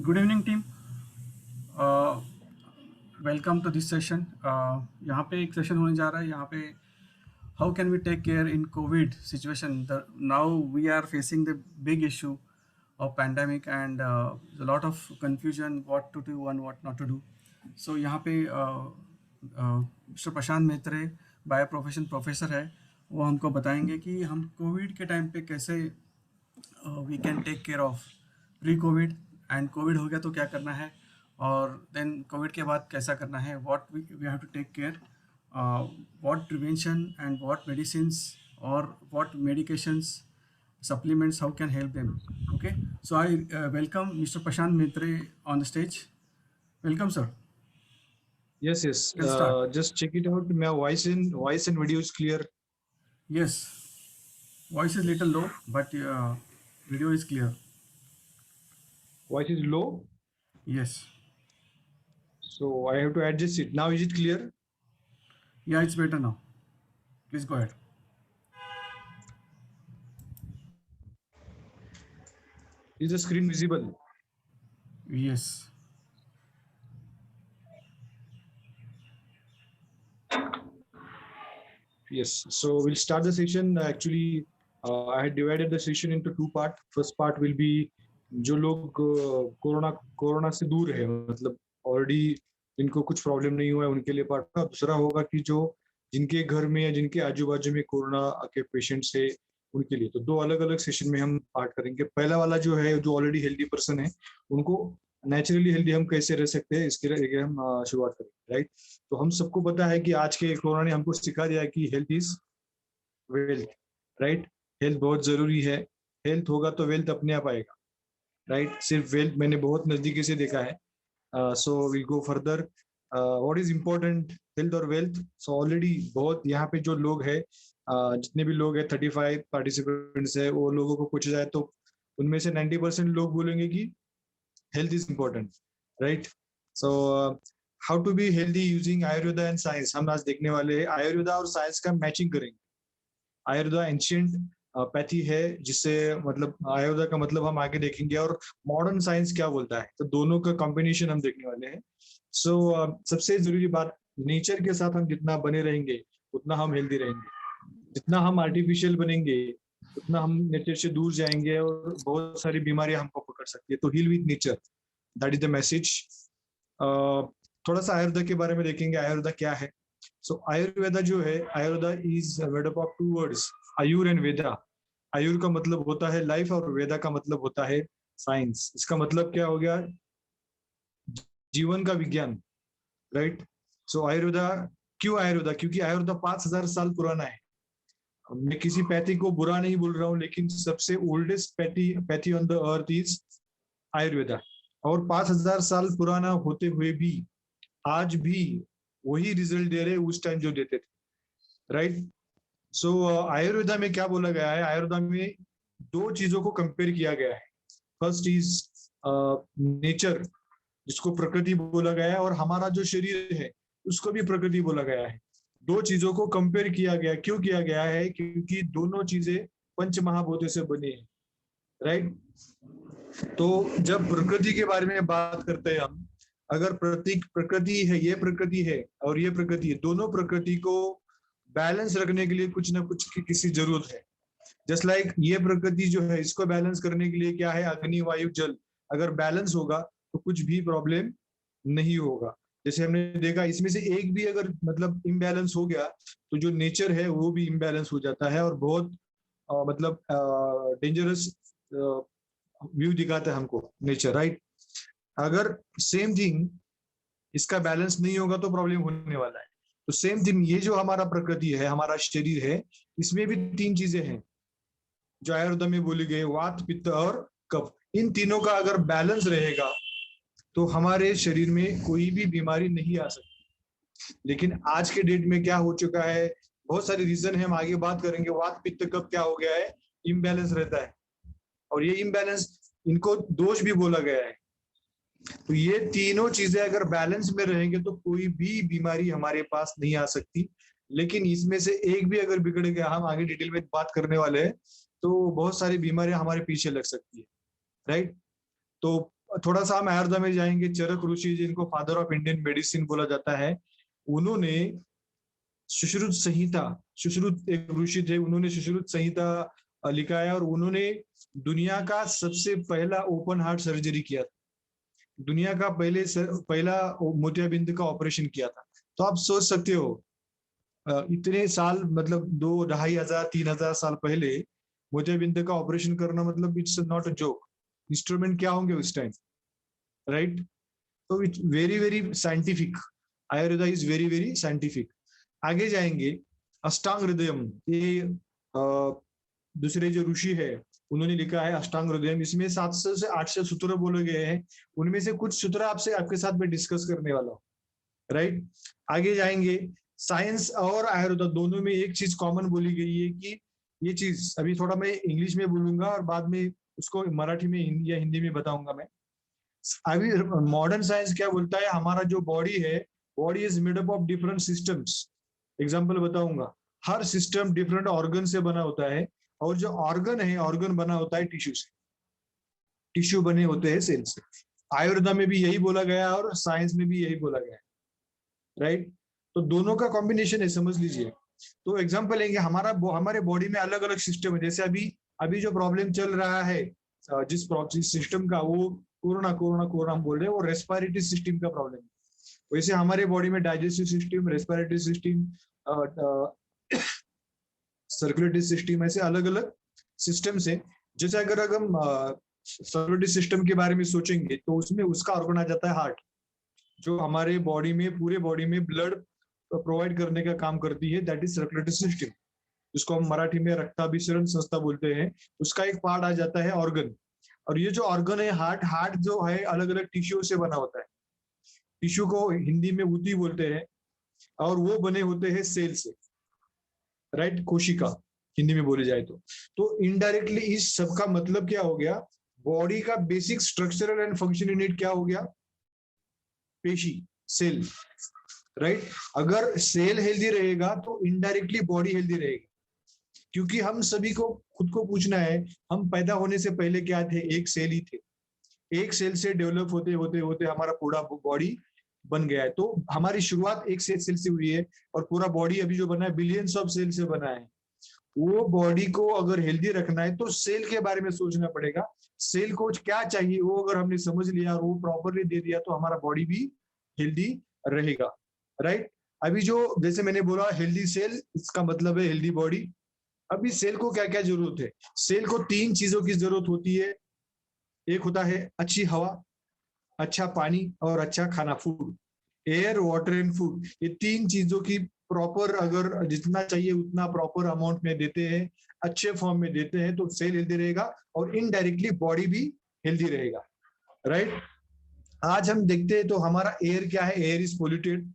Good evening team. Welcome to this session. यहाँ पे एक सेशन होने जा रहा है। यहाँ पे how can we take care in covid situation. Now we are facing the big issue of pandemic and a lot of confusion what to do and what not to do. So यहाँ पे mister प्रशांत मेत्रे bio profession professor है, वो हमको बताएंगे कि हम Covid के time पे कैसे we can take care of pre covid and covid हो गया तो क्या करना है, और देन कोविड के बाद कैसा करना है, what we have to take care, what prevention and what medicines और what medications supplements, how can help them. Okay, so I welcome Mr. Prashant Maitre on the stage. Welcome, sir. Yes. Let's start. Just check it out. My voice and video is clear. Yes, voice is little low, but video is clear. Voice is low. Yes. So I have to adjust it. Now is it clear? Yeah, it's better now. Please go ahead. Is the screen visible? Yes. Yes. So we'll start the session. Actually, I had divided the session into two parts. First part will be जो लोग corona से दूर है, मतलब already जिनको कुछ problem नहीं हुआ है उनके लिए पार्ट था। दूसरा होगा कि जो जिनके घर में या जिनके आजू बाजू में कोरोना के पेशेंट्स है उनके लिए। तो दो अलग अलग सेशन में हम पार्ट करेंगे। पहला वाला जो है, जो ऑलरेडी हेल्दी पर्सन है, उनको नेचुरली हेल्दी हम कैसे रह सकते हैं इसके लिए हम शुरुआत करेंगे, राइट। तो हम सबको पता है कि आज के कोरोना ने हमको सिखा दिया है कि health is wealth, right. Health बहुत जरूरी है। हेल्थ होगा तो वेल्थ अपने आप आएगा, राइट। सिर्फ वेल्थ मैंने बहुत नजदीकी से देखा है। So will go further what is important, health और वेल्थ। सो ऑलरेडी बहुत यहाँ पे जो लोग है, जितने भी लोग हैं 35 पार्टिसिपेंट्स है, वो लोगों को पूछा जाए तो उनमें से 90% लोग बोलेंगे कि health is important, right. So how to be healthy using Ayurveda and science. हम आज देखने वाले हैं आयुर्वेदा और साइंस का मैचिंग करेंगे। आयुर्वेदा एंशिएंट पैथी है, जिससे मतलब आयुर्वेदा का मतलब हम आगे देखेंगे, और मॉडर्न साइंस क्या बोलता है, तो दोनों का कॉम्बिनेशन हम देखने वाले हैं। सो सबसे जरूरी बात, नेचर के साथ हम जितना बने रहेंगे उतना हम हेल्दी रहेंगे। जितना हम आर्टिफिशियल बनेंगे उतना हम नेचर से दूर जाएंगे और बहुत सारी बीमारियां हमको पकड़ सकती है। तो heal with nature, that is the message. थोड़ा सा आयुर्वेदा के बारे में देखेंगे, आयुर्वेदा क्या है। सो आयुर्वेदा जो है, Ayurveda is made up of two words, Ayur and Veda. Ayur का मतलब होता है लाइफ और वेदा का मतलब होता है साइंस। इसका मतलब क्या हो गया, जीवन का विज्ञान, राइट। सो आयुर्वेदा, क्यों आयुर्वेदा, क्योंकि आयुर्वेदा 5000 साल पुराना है। मैं किसी पैथी को बुरा नहीं बोल रहा हूँ, लेकिन सबसे oldest pathy on the earth is Ayurveda. और 5000 साल पुराना होते हुए भी आज भी वही रिजल्ट दे रहे उस टाइम जो देते थे, राइट। सो आयुर्वेदा में क्या बोला गया है, आयुर्वेदा में दो चीजों को कंपेयर किया गया है। फर्स्ट इज नेचर, जिसको प्रकृति बोला गया है, और हमारा जो शरीर है उसको भी प्रकृति बोला गया है। दो चीजों को कंपेयर किया गया। क्यों किया गया है, क्योंकि दोनों चीजें पंच महाभूतों से बनी है, राइट। तो जब प्रकृति के बारे में बात करते हैं हम, अगर प्रकृति है, ये प्रकृति है और ये प्रकृति है, दोनों प्रकृति को बैलेंस रखने के लिए कुछ ना कुछ की किसी जरूरत है। जस्ट लाइक ये प्रकृति जो है, इसको बैलेंस करने के लिए क्या है, अग्नि वायु जल। अगर बैलेंस होगा तो कुछ भी प्रॉब्लम नहीं होगा। जैसे हमने देखा, इसमें से एक भी अगर मतलब इम्बैलेंस हो गया तो जो नेचर है वो भी इम्बैलेंस हो जाता है, और बहुत मतलब डेंजरस व्यू दिखाता है हमको नेचर, राइट। अगर सेम थिंग इसका बैलेंस नहीं होगा तो प्रॉब्लम होने वाला है। तो सेम थिंग, ये जो हमारा प्रकृति है, हमारा शरीर है, इसमें भी तीन चीजें हैं जो आयुर्वेद में बोली गई, वात पित्त और कफ। इन तीनों का अगर बैलेंस रहेगा तो हमारे शरीर में कोई भी बीमारी नहीं आ सकती। लेकिन आज के डेट में क्या हो चुका है, बहुत सारे रीजन है, हम आगे बात करेंगे। वात पित्त कफ क्या हो गया है, इम्बैलेंस रहता है, और ये इम्बैलेंस, इनको दोष भी बोला गया है। तो ये तीनों चीजें अगर बैलेंस में रहेंगे तो कोई भी बीमारी हमारे पास नहीं आ सकती। लेकिन इसमें से एक भी अगर बिगड़ गया, हम आगे डिटेल में बात करने वाले हैं, तो बहुत सारी बीमारियां हमारे पीछे लग सकती है, राइट। तो थोड़ा सा हम आयुर्वेदा में जाएंगे, चरक ऋषि जिनको फादर ऑफ इंडियन मेडिसिन बोला जाता है, उन्होंने सुश्रुत संहिता, सुश्रुत एक ऋषि थे, उन्होंने सुश्रुत संहिता लिखा है, और उन्होंने दुनिया का सबसे पहला ओपन हार्ट सर्जरी किया था, दुनिया का पहला मोतियाबिंद का ऑपरेशन किया था। तो आप सोच सकते हो इतने साल, मतलब 2-2,500 3,000 साल पहले मोतियाबिंद का ऑपरेशन करना, मतलब it's not a joke. Instrument क्या होंगे उस टाइम, राइट? तो it's very very scientific, Ayurveda is very very scientific. आगे जाएंगे, अष्टांग हृदयम, ये दूसरे जो ऋषि है उन्होंने लिखा है अष्टांग हृदयम। इसमें 700 से 800 सूत्र बोले गए हैं, उनमें से कुछ सूत्र आपके साथ में डिस्कस करने वाला हूँ, राइट? आगे जाएंगे, साइंस और आयुर्वेदा दोनों में एक चीज कॉमन बोली गई है कि ये चीज, अभी थोड़ा मैं इंग्लिश में बोलूंगा और बाद में उसको मराठी में या हिंदी में बताऊंगा मैं। अभी मॉडर्न साइंस क्या बोलता है, हमारा जो बॉडी है, body is made up of different systems. Example बताऊंगा, हर सिस्टम डिफरेंट ऑर्गन से बना होता है, और जो ऑर्गन है, ऑर्गन बना होता है टिश्यू से, टिश्यू बने होते हैं सेल से। आयुर्वेदा में भी यही बोला गया और साइंस में भी यही बोला गया, राइट? तो दोनों का कॉम्बिनेशन है, समझ लीजिए। तो एग्जांपल लेंगे, हमारे बॉडी में अलग अलग सिस्टम है। जैसे अभी अभी जो प्रॉब्लम चल रहा है जिस सिस्टम का, वो कोरोना कोरोना कोरोना हम बोल रहे हैं, वो रेस्पिरेटरी सिस्टम का प्रॉब्लम है। वैसे हमारे बॉडी में digestive system, respiratory system, circulatory system, ऐसे अलग अलग सिस्टम है। जैसे अगर हम सर्कुलेटरी सिस्टम के बारे में सोचेंगे तो उसमें उसका ऑर्गन आ जाता है हार्ट, जो हमारे बॉडी में, पूरे बॉडी में ब्लड प्रोवाइड करने का काम करती है, दैट इज सर्कुलेटरी सिस्टम, जिसको हम मराठी में रक्ताभिसरण संस्था बोलते हैं। उसका एक पार्ट आ जाता है ऑर्गन। और ये जो ऑर्गन है हार्ट, हार्ट जो है अलग अलग टिश्यू से बना होता है। टिश्यू को हिंदी में ऊती बोलते हैं, और वो बने होते हैं सेल से, राइट? कोशिका हिंदी में बोले जाए तो इनडायरेक्टली इस सब का मतलब क्या हो गया, बॉडी का basic structural and function unit क्या हो गया, पेशी, सेल, राइट? अगर सेल हेल्दी रहेगा तो इनडायरेक्टली बॉडी हेल्दी रहेगी। क्योंकि हम सभी को खुद को पूछना है, हम पैदा होने से पहले क्या थे, एक सेल ही थे। एक सेल से डेवलप होते होते होते हमारा पूरा बॉडी बन गया है। तो हमारी शुरुआत एक सेल से हुई है, और पूरा बॉडी अभी जो बना है बिलियंस ऑफ सेल से बना है। वो बॉडी को अगर हेल्दी रखना है तो सेल के बारे में सोचना पड़ेगा। सेल को क्या चाहिए वो अगर हमने समझ लिया और वो प्रॉपरली दे दिया तो हमारा बॉडी भी हेल्दी रहेगा, राइट? अभी जो जैसे मैंने बोला हेल्दी सेल, इसका मतलब है हेल्दी बॉडी। अभी सेल को क्या क्या जरूरत है, सेल को 3 चीजों की जरूरत होती है। एक होता है अच्छी हवा, अच्छा पानी, और अच्छा खाना, food. Air, water and food, ये 3 चीजों की प्रॉपर, अगर जितना चाहिए उतना प्रॉपर अमाउंट में देते हैं, अच्छे फॉर्म में देते हैं, तो सेल हेल्दी रहेगा और इनडायरेक्टली बॉडी भी हेल्दी रहेगा, राइट? आज हम देखते हैं तो हमारा एयर क्या है, air is polluted,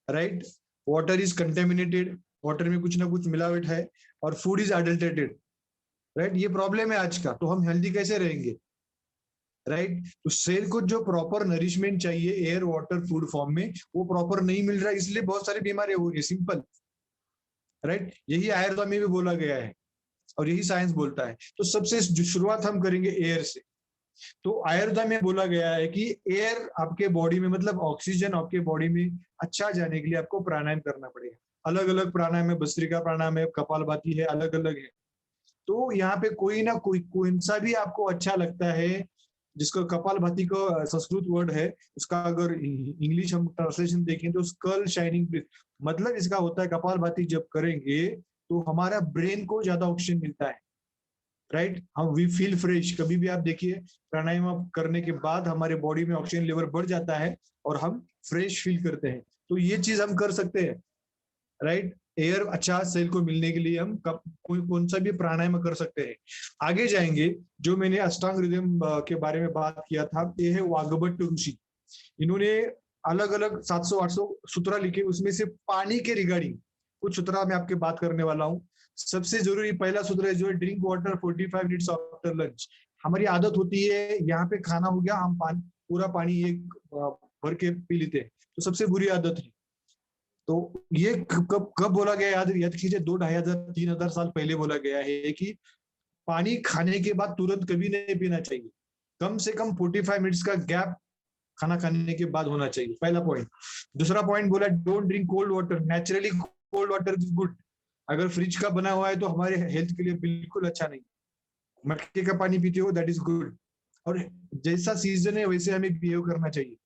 right? Water is contaminated, water में कुछ ना कुछ मिलावट है, और फूड इज अडल्टेटेड, राइट? ये प्रॉब्लम है आज का। तो हम हेल्दी कैसे रहेंगे, राइट? तो सेल को जो प्रॉपर नरिशमेंट चाहिए एयर, वाटर, फूड फॉर्म में, वो प्रॉपर नहीं मिल रहा है, इसलिए बहुत सारी बीमारियां हो रही है, सिंपल, राइट? यही आयुर्वेदा में भी बोला गया है और यही साइंस बोलता है। तो सबसे शुरुआत हम करेंगे एयर से। तो आयुर्वेदा में बोला गया है कि एयर आपके बॉडी में, मतलब ऑक्सीजन आपके बॉडी में अच्छा जाने के लिए आपको प्राणायाम करना पड़ेगा। अलग अलग प्राणायाम है, भस्त्रिका प्राणायाम है, कपालभाति है, अलग अलग है। तो यहाँ पे कोई ना कोई सा भी आपको अच्छा लगता है, जिसको कपालभाति का संस्कृत वर्ड है, उसका अगर इंग्लिश हम ट्रांसलेशन देखें तो स्कल शाइनिंग ब्रीथ, मतलब इसका होता है कपालभाति जब करेंगे तो हमारा ब्रेन को ज्यादा ऑक्सीजन मिलता है, राइट? हम वी फील फ्रेश। कभी भी आप देखिए प्राणायाम करने के बाद हमारे बॉडी में ऑक्सीजन लेवल बढ़ जाता है और हम फ्रेश फील करते हैं। तो ये चीज हम कर सकते हैं, राइट? एयर अच्छा सेल को मिलने के लिए हम कौन सा भी प्राणायाम कर सकते हैं। आगे जाएंगे, जो मैंने अष्टांग हृदय के बारे में बात किया था, ये है वाग्भट ऋषि। इन्होंने अलग अलग 700-800 सूत्र लिखे, उसमें से पानी के रिगार्डिंग कुछ सूत्र मैं आपके बात करने वाला हूँ। सबसे जरूरी पहला सूत्र है जो है drink water 45 minutes after lunch. हमारी आदत होती है, यहाँ पे खाना हो गया, हम पूरा पानी एक भर के पी लेते हैं, तो सबसे बुरी आदत है। तो ये कब बोला गया, याद कीजिए, 2,500-3,000 साल पहले बोला गया है कि पानी खाने के बाद तुरंत कभी नहीं पीना चाहिए। कम से कम 45 मिनट्स का गैप खाना खाने के बाद होना चाहिए, पहला पॉइंट। दूसरा पॉइंट बोला don't drink cold water, naturally cold water is good, अगर फ्रिज का बना हुआ है तो हमारे हेल्थ के लिए बिल्कुल अच्छा नहीं। मटके का पानी पीते हो दैट इज गुड, और जैसा सीजन है वैसे हमें बिहेव करना चाहिए,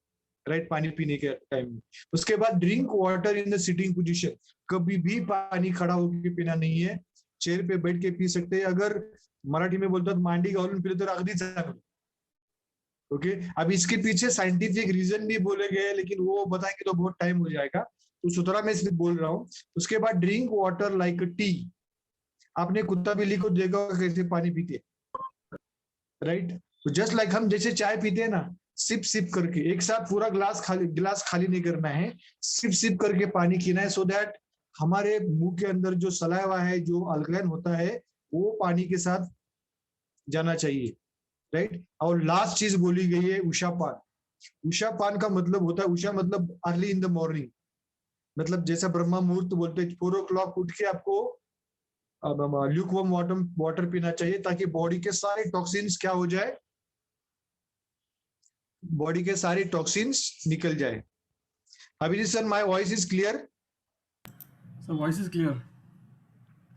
राइट, पानी पीने के टाइम में। उसके बाद drink water in the sitting position, कभी भी पानी खड़ा होकर पीना नहीं है, चेयर पे बैठ के पी सकते हैं। अगर मराठी में बोलतात मांडी घालून पिले तर अगदी चांगलं। ओके, अब इसके पीछे साइंटिफिक रीजन भी बोले गए हैं, लेकिन वो बताएंगे तो बहुत टाइम हो जाएगा, तो सुतरा मैं सिर्फ बोल रहा हूँ। उसके बाद ड्रिंक वाटर लाइक टी, आपने कुत्ता बिल्ली को देखा होगा कैसे पानी पीते हैं, राइट। तो जस्ट लाइक हम जैसे चाय पीते हैं ना, सिप सिप करके, एक साथ पूरा गिलास खाली नहीं करना है, सिप सिप करके पानी पीना है, सो दैट हमारे मुंह के अंदर जो सलाइवा है, जो अल्कलाइन होता है, वो पानी के साथ जाना चाहिए, राइट। और लास्ट चीज बोली गई है उषा पान। उषा पान का मतलब होता है, उषा मतलब अर्ली इन द मॉर्निंग, मतलब जैसा ब्रह्मा मुहूर्त बोलते हैं, 4 o'clock उठ के आपको ल्यूकवार्म वाटर पीना चाहिए, ताकि बॉडी के सारे टॉक्सिन्स क्या हो जाए, बॉडी के सारे टॉक्सिन्स निकल जाए। Abhijit sir, my voice is clear? So voice is clear.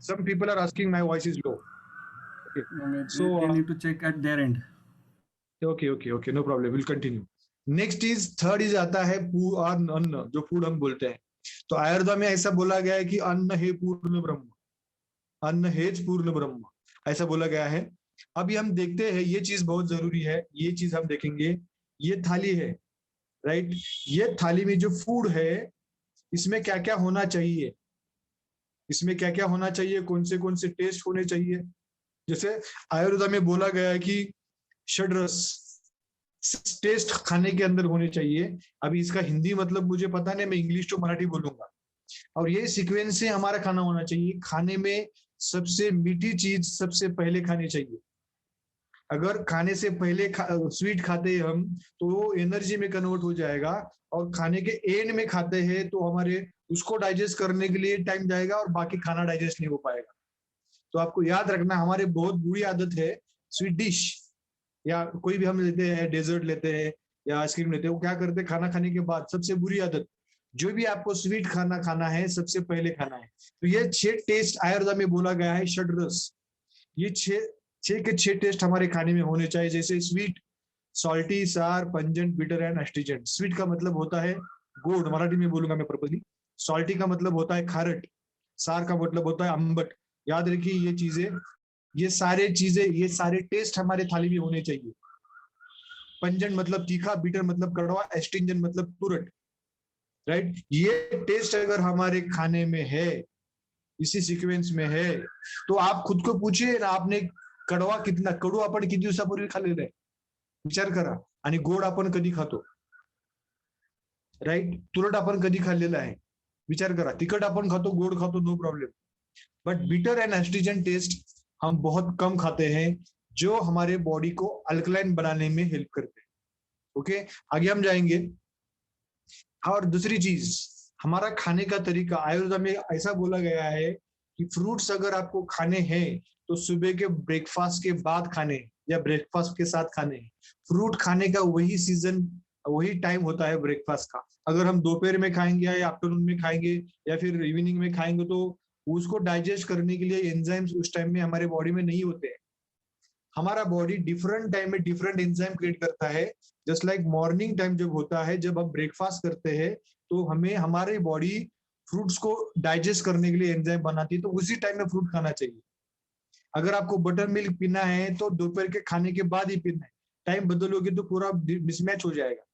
Some people are asking my voice is low. Okay. So they need to check at their end. Okay, no problem, we'll continue. Next is third is आता है अन्न, जो food हम बोलते हैं। तो आयुर्वेद में ऐसा बोला गया है कि अन्न है पूर्ण ब्रह्म, अन्न हेज पूर्ण ब्रह्म, ऐसा बोला गया है। अभी हम देखते हैं, ये चीज बहुत जरूरी है, ये चीज हम देखेंगे। ये थाली है, राइट, ये थाली में जो फूड है, इसमें क्या क्या होना चाहिए, इसमें क्या क्या होना चाहिए, कौन से टेस्ट होने चाहिए। जैसे आयुर्वेद में बोला गया है कि षड्रस टेस्ट खाने के अंदर होने चाहिए। अभी इसका हिंदी मतलब मुझे पता नहीं, मैं इंग्लिश तो मराठी बोलूंगा। और ये सीक्वेंस से हमारा खाना होना चाहिए। खाने में सबसे मीठी चीज सबसे पहले खानी चाहिए। अगर खाने से पहले स्वीट खाते हैं हम, तो वो एनर्जी में कन्वर्ट हो जाएगा, और खाने के एंड में खाते हैं तो हमारे उसको डाइजेस्ट करने के लिए टाइम जाएगा, और बाकी खाना डाइजेस्ट नहीं हो पाएगा। तो आपको याद रखना, हमारे बहुत बुरी आदत है स्वीट डिश, या कोई भी हम लेते हैं, डेजर्ट लेते हैं या आइसक्रीम लेते हैं, वो क्या करते हैं, खाना खाने के बाद सबसे बुरी आदत, जो भी आपको स्वीट खाना है सबसे पहले खाना है। तो ये 6 टेस्ट आयुर्वेद में बोला गया है, षड्रस, ये 6 के 6 टेस्ट हमारे खाने में होने चाहिए। जैसे स्वीट, सॉल्टी, सार, pungent, bitter and astringent. Sweet का मतलब होता है गोड, मराठी में बोलूंगा मैं पर्पजली। सॉल्टी का मतलब होता है खारट, सार का मतलब होता है अम्बट। याद रखिए ये चीजें, ये सारे टेस्ट हमारे थाली में होने चाहिए। पंजन मतलब तीखा, बिटर मतलब कड़वा, एस्ट्रिंजेंट मतलब तुरट, राइट। ये टेस्ट अगर हमारे खाने में है, इसी सीक्वेंस में है, तो आप खुद को पूछिए ना, आपने कडू आपण किती दिवसापूर्वी खाल्लेलं आहे, विचार करा। आणि गोड आपण कधी खातो, राइट, तुरट आपण कधी खाल्लेलं आहे, विचार करा। तिखट आपण खातो, गोड खातो, no problem, but bitter and astringent taste हम बहुत कम खाते हैं, जो हमारे बॉडी को अल्कलाइन बनाने में हेल्प करते हैं। ओके, आगे हम जाएंगे। और दूसरी चीज, हमारा खाने का तरीका, आयुर्वेद में ऐसा बोला गया है कि फ्रूट्स अगर आपको खाने हैं तो सुबह के ब्रेकफास्ट के बाद खाने, या ब्रेकफास्ट के साथ खाने। फ्रूट खाने का वही सीजन, वही टाइम होता है ब्रेकफास्ट का। अगर हम दोपहर में खाएंगे या आफ्टरनून में खाएंगे या फिर इवनिंग में खाएंगे, तो उसको डाइजेस्ट करने के लिए एंजाइम्स उस टाइम में हमारे बॉडी में नहीं होते हैं। हमारा बॉडी डिफरेंट टाइम में डिफरेंट एंजाइम क्रिएट करता है। जस्ट लाइक मॉर्निंग टाइम जब होता है, जब हम ब्रेकफास्ट करते हैं, तो हमें हमारी बॉडी फ्रूट्स को डाइजेस्ट करने के लिए एंजाइम बनाती है, तो उसी टाइम में फ्रूट खाना चाहिए। अगर आपको बटर मिल्क पीना है तो दोपहर के खाने के बाद ही पीना है, टाइम बदलोगे तो पूरा मिसमैच हो जाएगा,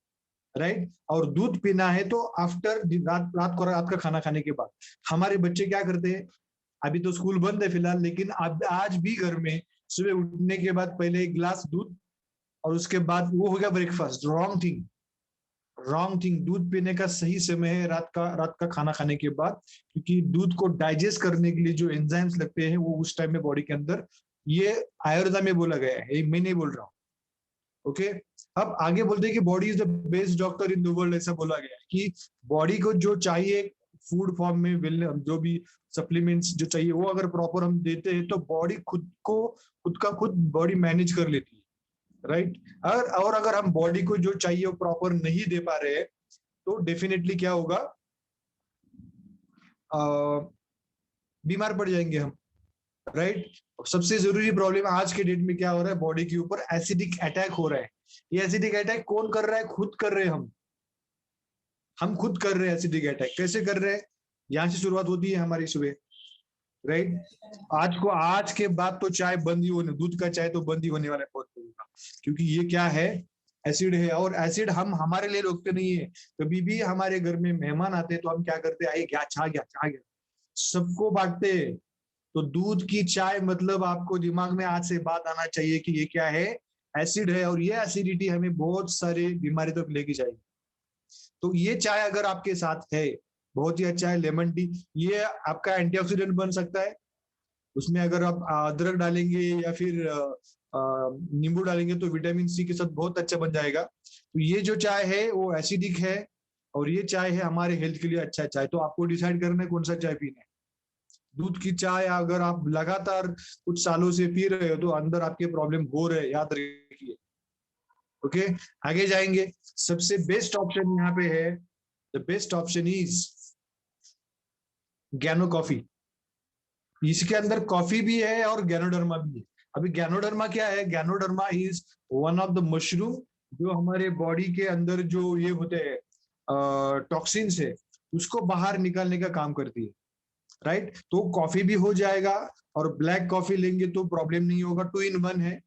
राइट। और दूध पीना है तो आफ्टर रात को रात का खाना खाने के बाद। हमारे बच्चे क्या करते हैं, अभी तो स्कूल बंद है फिलहाल, लेकिन आज भी घर में सुबह उठने के बाद पहले एक गिलास दूध, और उसके बाद वो हो गया ब्रेकफास्ट। रॉन्ग थिंग, दूध पीने का सही समय है रात का खाना खाने के बाद, क्योंकि दूध को डाइजेस्ट करने के लिए जो एंजाइम्स लगते हैं वो उस टाइम में बॉडी के अंदर, ये आयुर्वेद में बोला गया है, मैं नहीं बोल रहा हूँ। ओके, अब आगे बोलते हैं कि body is the best doctor in the world, ऐसा बोला गया है कि बॉडी को जो चाहिए फूड फॉर्म में, जो भी सप्लीमेंट्स जो चाहिए, वो अगर प्रॉपर हम देते हैं तो बॉडी खुद का खुद बॉडी मैनेज कर लेती है। राइट। और अगर हम बॉडी को जो चाहिए वो प्रॉपर नहीं दे पा रहे हैं तो डेफिनेटली क्या होगा, बीमार पड़ जाएंगे हम, राइट। सबसे जरूरी प्रॉब्लम आज के डेट में क्या हो रहा है, बॉडी के ऊपर एसिडिक अटैक हो रहा है। ये एसिडिक अटैक कौन कर रहा है, खुद कर रहे हैं हम खुद कर रहे हैं एसिडिक अटैक। कैसे कर रहे हैं, यहाँ से शुरुआत होती है हमारी सुबह, राइट। आज के बाद तो चाय बंद ही होने, दूध का चाय तो बंद ही होने वाला है बहुत लोगों का, क्योंकि ये क्या है, एसिड है। और एसिड हम हमारे लिए रोकते नहीं है, कभी भी हमारे घर में मेहमान आते हैं तो हम क्या करते हैं, आइए क्या छा गया छा गया, सबको बांटते हैं। तो दूध की चाय मतलब आपको दिमाग में आज से बात आना चाहिए कि ये क्या है, एसिड है। और ये एसिडिटी हमें बहुत सारे बीमारी तक लेके जाएगी। तो ये चाय अगर आपके साथ है, बहुत ही अच्छा है लेमन टी, ये आपका एंटीऑक्सीडेंट बन सकता है। उसमें अगर आप अदरक डालेंगे या फिर नींबू डालेंगे तो विटामिन सी के साथ बहुत अच्छा बन जाएगा। तो ये जो चाय है वो एसिडिक है और ये चाय है हमारे हेल्थ के लिए अच्छा चाय। तो आपको डिसाइड करना है कौन सा चाय पीना है। दूध की चाय अगर आप लगातार कुछ सालों से पी रहे हो तो अंदर आपके प्रॉब्लम हो रहे हैं, याद रखिए। ओके, आगे जाएंगे। सबसे बेस्ट ऑप्शन यहाँ पे है, the best option is गैनो coffee. इसके अंदर कॉफी भी है और गैनोडर्मा भी है। अभी गैनोडर्मा क्या है, ganoderma is one of the mushroom जो हमारे बॉडी के अंदर जो ये होते हैं टॉक्सिन्स है उसको बाहर निकालने का काम करती है, राइट। तो कॉफी भी हो जाएगा और ब्लैक कॉफी लेंगे तो प्रॉब्लम नहीं होगा, 2 in 1 है।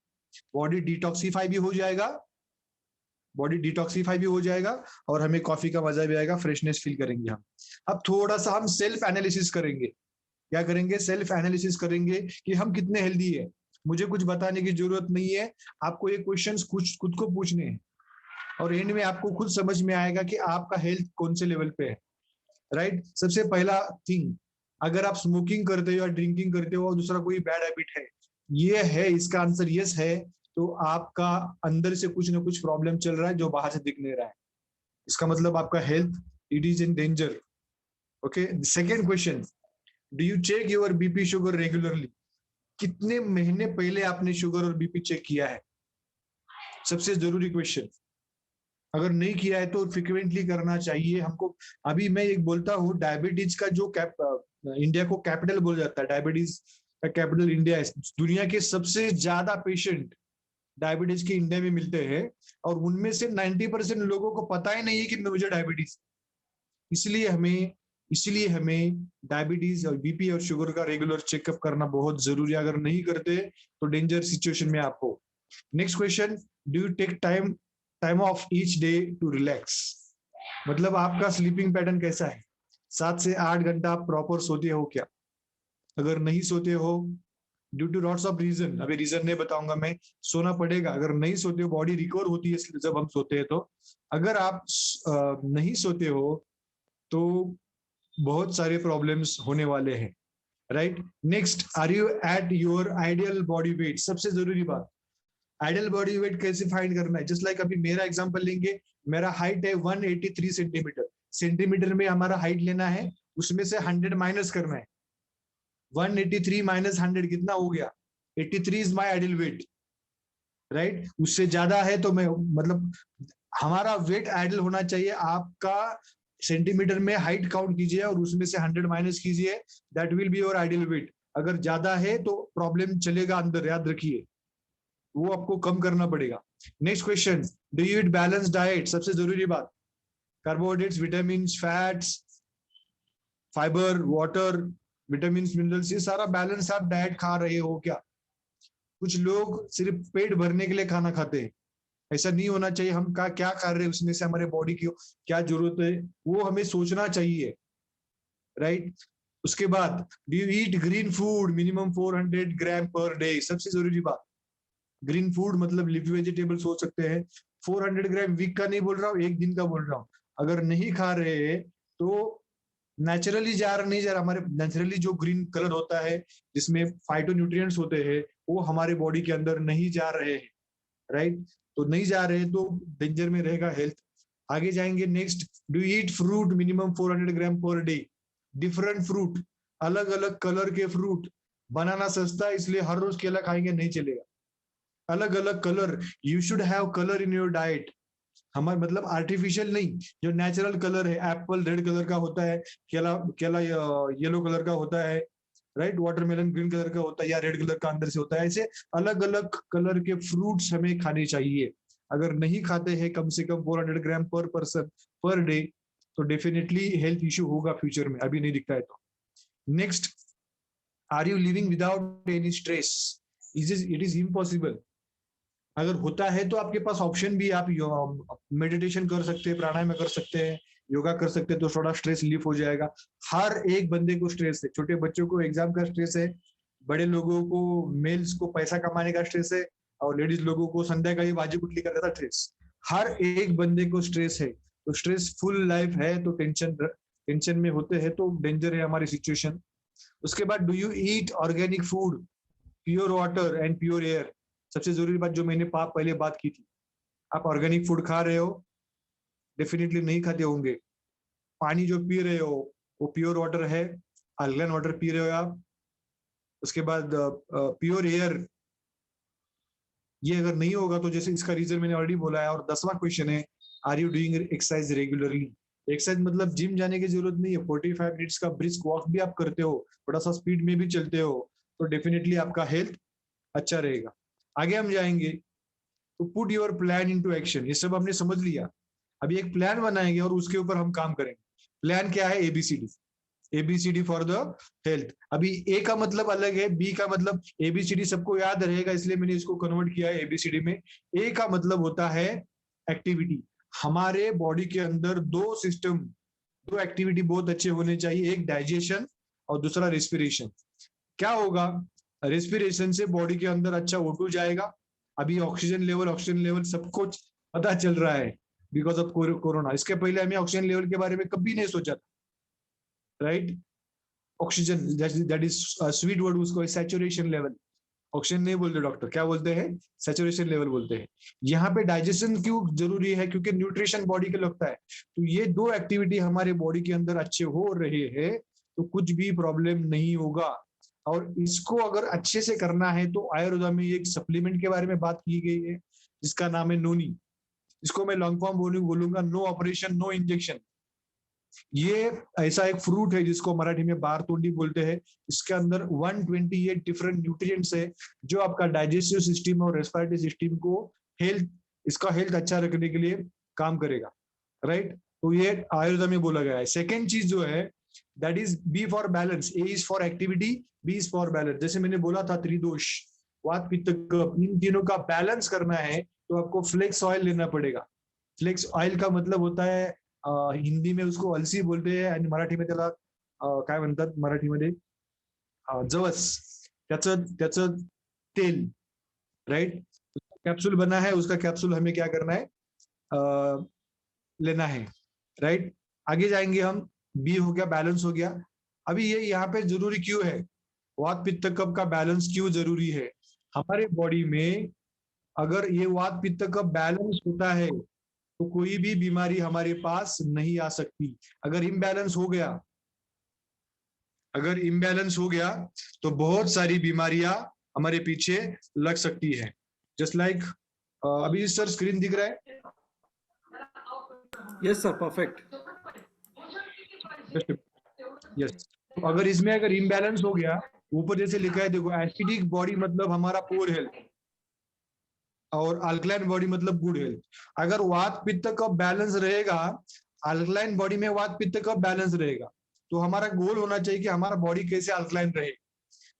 बॉडी डिटॉक्सिफाई भी हो जाएगा, बॉडी डिटॉक्सिफाई भी हो जाएगा और हमें कॉफी का मजा भी आएगा, फ्रेशनेस फील करेंगे हम। अब थोड़ा सा हम सेल्फ एनालिसिस करेंगे। क्या करेंगे, सेल्फ एनालिसिस करेंगे कि हम कितने हेल्दी है। मुझे कुछ बताने की जरूरत नहीं है, आपको ये क्वेश्चंस कुछ खुद को पूछने हैं और एंड में आपको खुद समझ में आएगा कि आपका हेल्थ कौन से लेवल पे है, राइट। सबसे पहला थिंग, अगर आप स्मोकिंग करते हो या ड्रिंकिंग करते हो और दूसरा कोई बैड हैबिट है, ये है, इसका आंसर यस है, तो आपका अंदर से कुछ ना कुछ प्रॉब्लम चल रहा है जो बाहर से दिख नहीं रहा है। इसका मतलब आपका health it is in danger. Okay, second question, do you check your BP sugar regularly. कितने महीने पहले आपने शुगर और बीपी चेक किया है, सबसे जरूरी क्वेश्चन। अगर नहीं किया है तो फ्रिक्वेंटली करना चाहिए हमको। अभी मैं एक बोलता हूँ, डायबिटीज का जो इंडिया को कैपिटल बोला जाता है, डायबिटीज का कैपिटल इंडिया है। दुनिया के सबसे ज्यादा पेशेंट डायबिटीज के इंडिया में मिलते हैं और उनमें से 90% लोगों को पता ही नहीं है कि मुझे डायबिटीज। इसलिए हमें डायबिटीज और बीपी और शुगर का रेगुलर चेकअप करना बहुत जरूरी है। अगर नहीं करते तो डेंजर सिचुएशन में आप हो। Next question, do you take time off each day to relax. मतलब आपका स्लीपिंग पैटर्न कैसा है, 7 से 8 घंटा आप प्रॉपर सोते हो क्या। अगर नहीं सोते हो, due to lots of reason, अभी रीजन नहीं बताऊंगा मैं, सोना पड़ेगा। अगर नहीं सोते हो, बॉडी रिकवर होती है जब हम सोते हैं। तो अगर आप नहीं सोते हो तो बहुत सारे प्रॉब्लम्स होने वाले हैं, right. Next, are you at your ideal body weight. सबसे जरूरी बात, आइडियल बॉडी वेट कैसे फाइंड करना है। जस्ट लाइक अभी मेरा एग्जांपल लेंगे, मेरा हाइट है 183 सेंटीमीटर। सेंटीमीटर में हमारा हाइट लेना है, उसमें से 100 माइनस करना है। 183 माइनस 100 कितना हो गया, 83 is my ideal weight, right. उससे ज्यादा है तो मैं मतलब हमारा वेट आइडियल होना चाहिए। आपका सेंटीमीटर में हाइट काउंट कीजिए और उसमें से 100 माइनस कीजिए, that will be your ideal weight. अगर ज्यादा है तो प्रॉब्लम चलेगा अंदर, याद रखिए, वो आपको कम करना पड़ेगा। Next question, do you eat balance diet. सबसे जरूरी बात, carbohydrates, vitamin, fats, fibre, water, vitamin minerals, ये सारा बैलेंस आप डाइट खा रहे हो क्या। कुछ लोग सिर्फ पेट भरने के लिए खाना खाते हैं, ऐसा नहीं होना चाहिए। हम क्या कर रहे हैं, उसमें से हमारे बॉडी की क्या जरूरत है वो हमें सोचना चाहिए, राइट। उसके बाद, do you eat green food minimum 400 gram per day. सबसे जरूरी बात, ग्रीन फूड मतलब लीफी वेजिटेबल्स हो सकते हैं। 400 ग्राम वीक का नहीं बोल रहा हूँ, एक दिन का बोल रहा हूँ। अगर नहीं खा रहे हैं तो नेचुरली नहीं जा रहा, हमारे नेचुरली जो ग्रीन कलर होता है जिसमें फाइटोन्यूट्रिएंट्स होते हैं वो हमारे बॉडी के अंदर नहीं जा रहे हैं, राइट। तो नहीं जा रहे तो डेंजर में रहेगा हेल्थ। आगे जाएंगे। Next, do eat fruit minimum 400 gram per day. Different fruit, अलग अलग कलर के फ्रूट। बनाना सस्ता है इसलिए हर रोज केला खाएंगे नहीं चलेगा। अलग अलग colour, you should have colour in your diet. हमारे मतलब आर्टिफिशियल नहीं, जो नेचुरल कलर है, एप्पल रेड कलर का होता है, केला केला येलो कलर का होता है, राइट, वाटरमेलन ग्रीन कलर का होता है या रेड कलर का अंदर से होता है। ऐसे अलग अलग कलर के फ्रूट्स हमें खाने चाहिए। अगर नहीं खाते हैं कम से कम 400 ग्राम पर पर्सन पर डे, तो डेफिनेटली हेल्थ इश्यू होगा फ्यूचर में, अभी नहीं दिखता है तो। Next, are you living without any stress? It is impossible. अगर होता है तो आपके पास ऑप्शन भी, आप मेडिटेशन कर सकते हैं, प्राणायाम कर सकते हैं, योगा कर सकते हैं, तो थोड़ा स्ट्रेस रिलीफ हो जाएगा। हर एक बंदे को स्ट्रेस है, छोटे बच्चों को एग्जाम का स्ट्रेस है, बड़े लोगों को, मेल्स को पैसा कमाने का स्ट्रेस है, और लेडीज लोगों को संध्या का ही बाजी कुटली करने का स्ट्रेस। हर एक बंदे को स्ट्रेस है। तो स्ट्रेसफुल लाइफ है तो टेंशन में होते हैं तो डेंजर है हमारी सिचुएशन। उसके बाद, do you eat organic food, pure water and pure air? सबसे जरूरी बात जो मैंने पहले बात की थी, आप ऑर्गेनिक फूड खा रहे हो? डेफिनेटली नहीं खाते होंगे। पानी जो पी रहे हो वो प्योर वाटर है, अल्कलाइन वाटर पी रहे हो आप। उसके बाद प्योर एयर, ये अगर नहीं होगा तो जैसे इसका रीजन मैंने ऑलरेडी बोला है। और 10वां क्वेश्चन है, are you doing exercise regularly? Exercise मतलब जिम जाने की जरूरत नहीं है, 45 मिनट्स का ब्रिस्क वॉक भी आप करते हो, थोड़ा सा स्पीड में भी चलते हो, तो डेफिनेटली आपका हेल्थ अच्छा रहेगा। आगे हम जाएंगे तो put your plan into action. ये सब हमने समझ लिया। अभी एक प्लान बनाएंगे और उसके ऊपर हम काम करेंगे। प्लान क्या है? ABCD for the health. अभी ए का मतलब अलग है, बी का मतलब, एबीसीडी सबको याद रहेगा इसलिए मैंने इसको कन्वर्ट किया है एबीसीडी में। ए का मतलब होता है एक्टिविटी। हमारे बॉडी के अंदर दो सिस्टम, दो एक्टिविटी बहुत अच्छे होने चाहिए, एक डाइजेशन और दूसरा रेस्पिरेशन। क्या होगा? रेस्पिरेशन से बॉडी के अंदर अच्छा O2 जाएगा। अभी ऑक्सीजन लेवल सब कुछ पता चल रहा है बिकॉज ऑफ कोरोना। इसके पहले हमें ऑक्सीजन लेवल के बारे में कभी नहीं सोचा था, right? Oxygen, that is sweet word, उसको सैचुरेशन लेवल। ऑक्सीजन नहीं बोलते डॉक्टर, क्या बोलते हैं? सैचुरेशन लेवल बोलते हैं। यहाँ पे डाइजेशन क्यों जरूरी है? क्योंकि न्यूट्रिशन बॉडी को लगता है। तो ये दो एक्टिविटी हमारे बॉडी के अंदर अच्छे हो रहे हैं तो कुछ भी प्रॉब्लम नहीं होगा। और इसको अगर अच्छे से करना है तो आयुर्वेदा में एक सप्लीमेंट के बारे में बात की गई है जिसका नाम है नोनी। इसको मैं लॉन्ग फॉर्म बोलूंगा नो ऑपरेशन नो इंजेक्शन। ये ऐसा एक फ्रूट है जिसको मराठी में बारतोंडी बोलते हैं। इसके अंदर 128 डिफरेंट न्यूट्रिएंट्स है जो आपका डाइजेस्टिव सिस्टम और रेस्पिरेटरी सिस्टम को इसका हेल्थ अच्छा रखने के लिए काम करेगा, राइट? तो ये आयुर्वेदा में बोला गया है। सेकेंड चीज जो है that is B for balance. A is for activity, B is for balance. जैसे मैंने बोला था त्रिदोष, वात पित्त कफ, इन तीनों का बैलेंस करना है तो आपको फ्लेक्स ऑयल लेना पड़ेगा। फ्लेक्स ऑयल का मतलब होता है हिंदी में उसको अलसी बोलते हैं आणि मराठी में त्याला काय म्हणतात मराठीमध्ये, जवस, त्याचं तेल, राइट? कैप्सूल बना है, उसका कैप्सूल हमें क्या करना है? लेना है, राइट? आगे जाएंगे हम। बी हो गया, बैलेंस हो गया। अभी ये यहाँ पे जरूरी क्यों है? वात पित्त कफ का बैलेंस क्यों जरूरी है? हमारे बॉडी में अगर ये वात पित्त कफ बैलेंस होता है तो कोई भी बीमारी हमारे पास नहीं आ सकती। अगर इम्बैलेंस हो गया तो बहुत सारी बीमारियां हमारे पीछे लग सकती है। जस्ट लाइक अभी सर स्क्रीन दिख रहा है? Yes sir, perfect. यस। तो अगर इसमें अगर इम्बैलेंस हो गया, ऊपर जैसे लिखा है देखो, एसिडिक बॉडी मतलब हमारा पुअर हेल्थ और अल्कलाइन बॉडी मतलब गुड हेल्थ। अगर वात पित्त का बैलेंस रहेगा, अल्कलाइन बॉडी में वात पित्त का बैलेंस रहेगा, तो हमारा गोल होना चाहिए कि हमारा बॉडी कैसे अल्कलाइन रहे।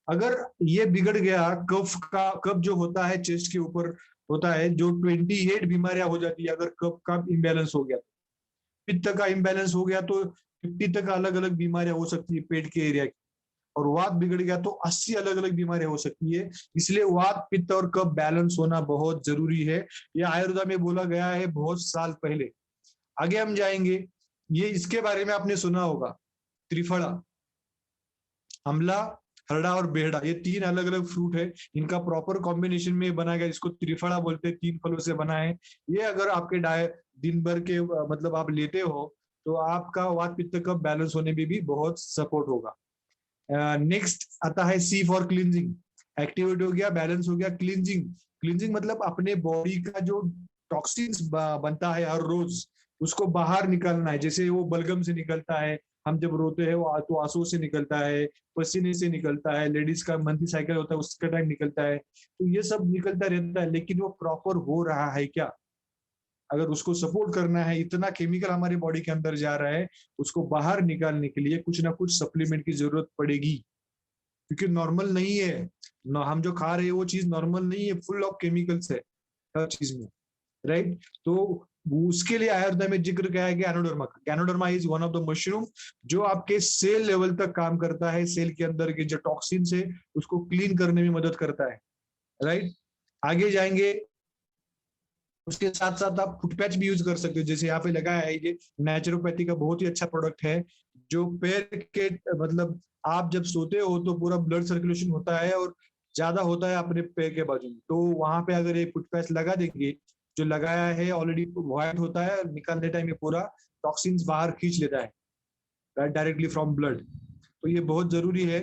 अगर ये बिगड़ गया, कफ जो होता है चेस्ट के ऊपर होता है, जो 28 बीमारियां हो जाती है अगर कफ का इम्बैलेंस हो गया। पित्त का इम्बैलेंस हो गया तो 50 तक अलग अलग बीमारियां हो सकती है पेट के एरिया की। और वात बिगड़ गया तो 80 अलग अलग बीमारियां हो सकती है। इसलिए वात पित्त और कफ बैलेंस होना बहुत जरूरी है। यह आयुर्वेदा में बोला गया है बहुत साल पहले। आगे हम जाएंगे, ये इसके बारे में आपने सुना होगा, त्रिफला, अमला, हरड़ा और बेहड़ा। ये तीन अलग अलग फ्रूट है, इनका प्रॉपर कॉम्बिनेशन में बनाया गया, इसको त्रिफला बोलते हैं। 3 फलों से बना है। ये अगर आपके दिन भर के मतलब आप लेते हो तो आपका वात पित्त कफ बैलेंस होने में भी बहुत सपोर्ट होगा। नेक्स्ट आता है सी फॉर क्लींजिंग। एक्टिविटी हो गया, बैलेंस हो गया, क्लींजिंग। क्लींजिंग मतलब अपने बॉडी का जो टॉक्सिन्स बनता है हर रोज उसको बाहर निकालना है। जैसे वो बलगम से निकलता है, हम जब रोते हैं वो तो आंसू से निकलता है, पसीने से निकलता है, लेडीज का मंथली साइकिल होता है उसका टाइम निकलता है, तो ये सब निकलता रहता है, लेकिन वो प्रॉपर हो रहा है क्या? अगर उसको सपोर्ट करना है, इतना केमिकल हमारे बॉडी के अंदर जा रहा है, उसको बाहर निकालने के लिए कुछ ना कुछ सप्लीमेंट की जरूरत पड़ेगी, क्योंकि नॉर्मल नहीं है हम जो खा रहे हैं वो चीज नॉर्मल नहीं है, फुल ऑफ केमिकल्स है हर चीज में, राइट? तो उसके लिए आयुर्वेद में जिक्र किया है कि एनोडर्मा का। Ganoderma is one of the mushroom जो आपके सेल लेवल तक काम करता है, सेल के अंदर के जो टॉक्सिन्स है उसको क्लीन करने में मदद करता है, राइट? आगे जाएंगे, उसके साथ साथ आप फुट पैच भी यूज कर सकते हो, जैसे यहाँ पे लगाया है, ये नेचुरोपैथी का बहुत ही अच्छा प्रोडक्ट है, जो पैर के मतलब आप जब सोते हो तो पूरा ब्लड सर्कुलेशन होता है और ज्यादा होता है अपने पैर के बाजू में, तो वहां पे अगर ये फुट पैच लगा देंगे, जो लगाया है ऑलरेडी व्हाइट होता है, निकालने टाइम ये पूरा टॉक्सिन्स बाहर खींच लेता है डायरेक्टली फ्रॉम ब्लड, तो ये बहुत जरूरी है।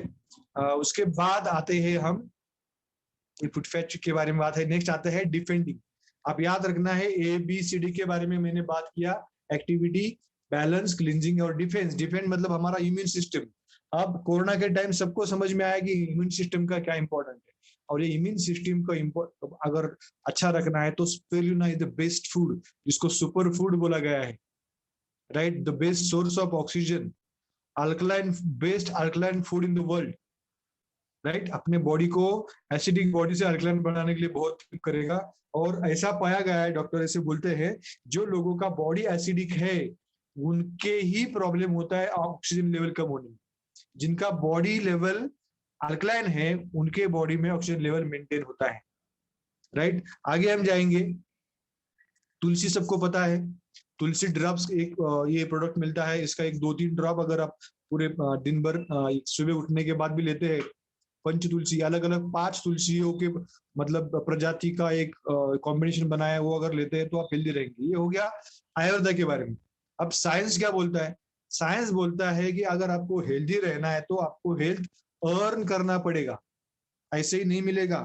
उसके बाद आते हैं हम, ये फुट पैच के बारे में बात है, नेक्स्ट आता है डिफेंडिंग। आप याद रखना है ABCD के बारे में मैंने बात किया, एक्टिविटी, बैलेंस, क्लिंजिंग और डिफेंस। डिफेंड मतलब हमारा इम्यून सिस्टम। अब कोरोना के टाइम सबको समझ में आया कि इम्यून सिस्टम का क्या इंपॉर्टेंट है, और ये इम्यून सिस्टम को अगर अच्छा रखना है तो spirulina is the best food, जिसको सुपर फूड बोला गया है, right? The best source of oxygen, alkaline, best alkaline food in the world, right? अपने बॉडी को एसिडिक बॉडी से अल्कलाइन बनाने के लिए बहुत हेल्प करेगा। और ऐसा पाया गया है, डॉक्टर ऐसे बोलते हैं, जो लोगों का बॉडी एसिडिक है उनके ही प्रॉब्लम होता है ऑक्सीजन लेवल कम होने में, जिनका बॉडी लेवल अल्कलाइन है उनके बॉडी में ऑक्सीजन लेवल मेंटेन होता है, राइट? आगे हम जाएंगे, तुलसी सबको पता है, तुलसी ड्रॉप्स एक ये प्रोडक्ट मिलता है, इसका एक 2-3 ड्रॉप अगर आप पूरे दिन भर सुबह उठने के बाद भी लेते हैं, पंच तुलसी, अलग अलग 5 तुलसियों के मतलब प्रजाति का एक कॉम्बिनेशन बनाया है, वो अगर लेते हैं तो आप हेल्दी रहेंगे। ये हो गया आयुर्वेदा के बारे में। अब साइंस क्या बोलता है? साइंस बोलता है कि अगर आपको हेल्दी रहना है तो आपको हेल्थ अर्न करना पड़ेगा, ऐसे ही नहीं मिलेगा,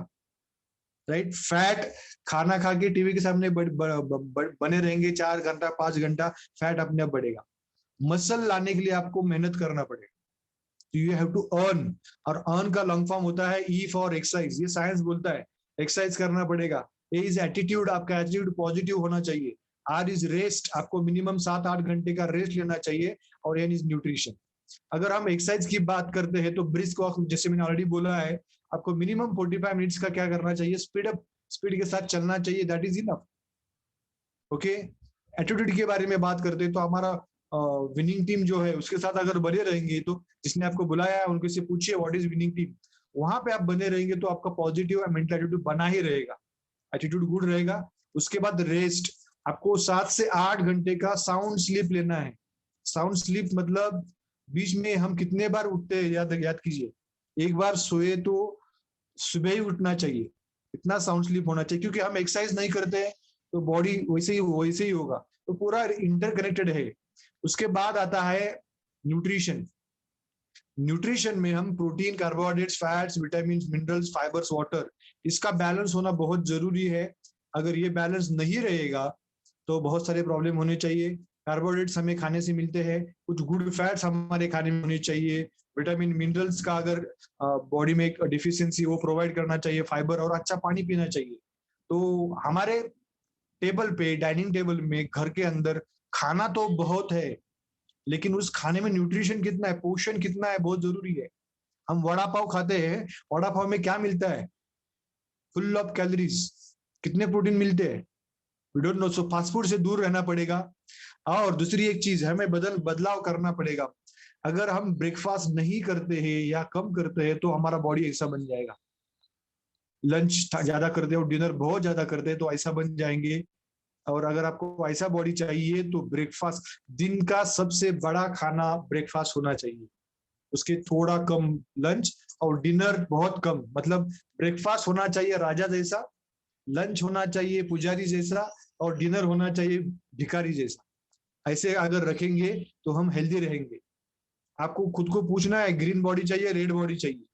राइट? फैट खाना खा के टीवी के सामने बने रहेंगे 4 घंटा 5 घंटा, फैट अपने आप बढ़ेगा। मसल लाने के लिए आपको मेहनत करना पड़ेगा, यू हैव टू अर्न, और अर्न का लॉन्ग फॉर्म होता है ई फॉर एक्सरसाइज। ये साइंस बोलता है एक्सरसाइज करना पड़ेगा। ए इज एटीट्यूड, आपका एटीट्यूड पॉजिटिव होना चाहिए। आर इज रेस्ट, आपको मिनिमम 7-8 घंटे का रेस्ट लेना चाहिए। और एन इज न्यूट्रिशन। अगर हम एक्सरसाइज की बात करते हैं तो ब्रिस्क वॉक, जैसे मैंने ऑलरेडी बोला है, आपको मिनिमम 45 मिनट्स का क्या करना चाहिए, स्पीड के साथ चलना चाहिए, that is enough, okay? Attitude के बारे में बात करते हैं तो हमारा विनिंग टीम जो है उसके साथ अगर बने रहेंगे, तो जिसने आपको बुलाया है उनके से पूछिए व्हाट इज विनिंग टीम, वहां पे आप बने रहेंगे तो आपका पॉजिटिव मेंटल एटीट्यूड बना ही रहेगा, एटीट्यूड गुड रहेगा। उसके बाद रेस्ट, आपको 7 से 8 घंटे का साउंड स्लीप लेना है। साउंड स्लीप मतलब बीच में हम कितने बार उठते हैं, याद कीजिए, एक बार सोए तो सुबह ही उठना चाहिए, इतना साउंड स्लीप होना चाहिए, क्योंकि हम एक्सरसाइज नहीं करते हैं तो बॉडी वैसे ही होगा, तो पूरा इंटरकनेक्टेड है। उसके बाद आता है न्यूट्रिशन। न्यूट्रिशन में हम protein, carbohydrates, fats, vitamin, minerals, fibres, water, इसका बैलेंस होना बहुत जरूरी है। अगर ये बैलेंस नहीं रहेगा तो बहुत सारे प्रॉब्लम होने चाहिए। कार्बोहाइड्रेट्स हमें खाने से मिलते हैं, कुछ गुड फैट्स हमारे खाने में होने चाहिए, विटामिन, मिनरल्स का अगर बॉडी में एक डिफिशियंसी वो प्रोवाइड करना चाहिए, फाइबर, और अच्छा पानी पीना चाहिए। तो हमारे टेबल पे, डाइनिंग टेबल में, घर के अंदर खाना तो बहुत है, लेकिन उस खाने में न्यूट्रिशन कितना है, पोषण कितना है, बहुत जरूरी है। हम वड़ा पाव खाते हैं, वड़ा पाव में क्या मिलता है? Full of calories. कितने प्रोटीन मिलते हैं? We don't know. So fast food से दूर रहना पड़ेगा। और दूसरी एक चीज, हमें बदलाव करना पड़ेगा। अगर हम ब्रेकफास्ट नहीं करते हैं या कम करते हैं तो हमारा बॉडी ऐसा बन जाएगा। लंच ज्यादा करते हो, डिनर बहुत ज्यादा करते हैं तो ऐसा बन जाएंगे। और अगर आपको ऐसा बॉडी चाहिए तो ब्रेकफास्ट, दिन का सबसे बड़ा खाना ब्रेकफास्ट होना चाहिए, उसके थोड़ा कम लंच, और डिनर बहुत कम। मतलब ब्रेकफास्ट होना चाहिए राजा जैसा, लंच होना चाहिए पुजारी जैसा, और डिनर होना चाहिए भिखारी जैसा। ऐसे अगर रखेंगे तो हम हेल्दी रहेंगे। आपको खुद को पूछना है, ग्रीन बॉडी चाहिए, रेड बॉडी चाहिए,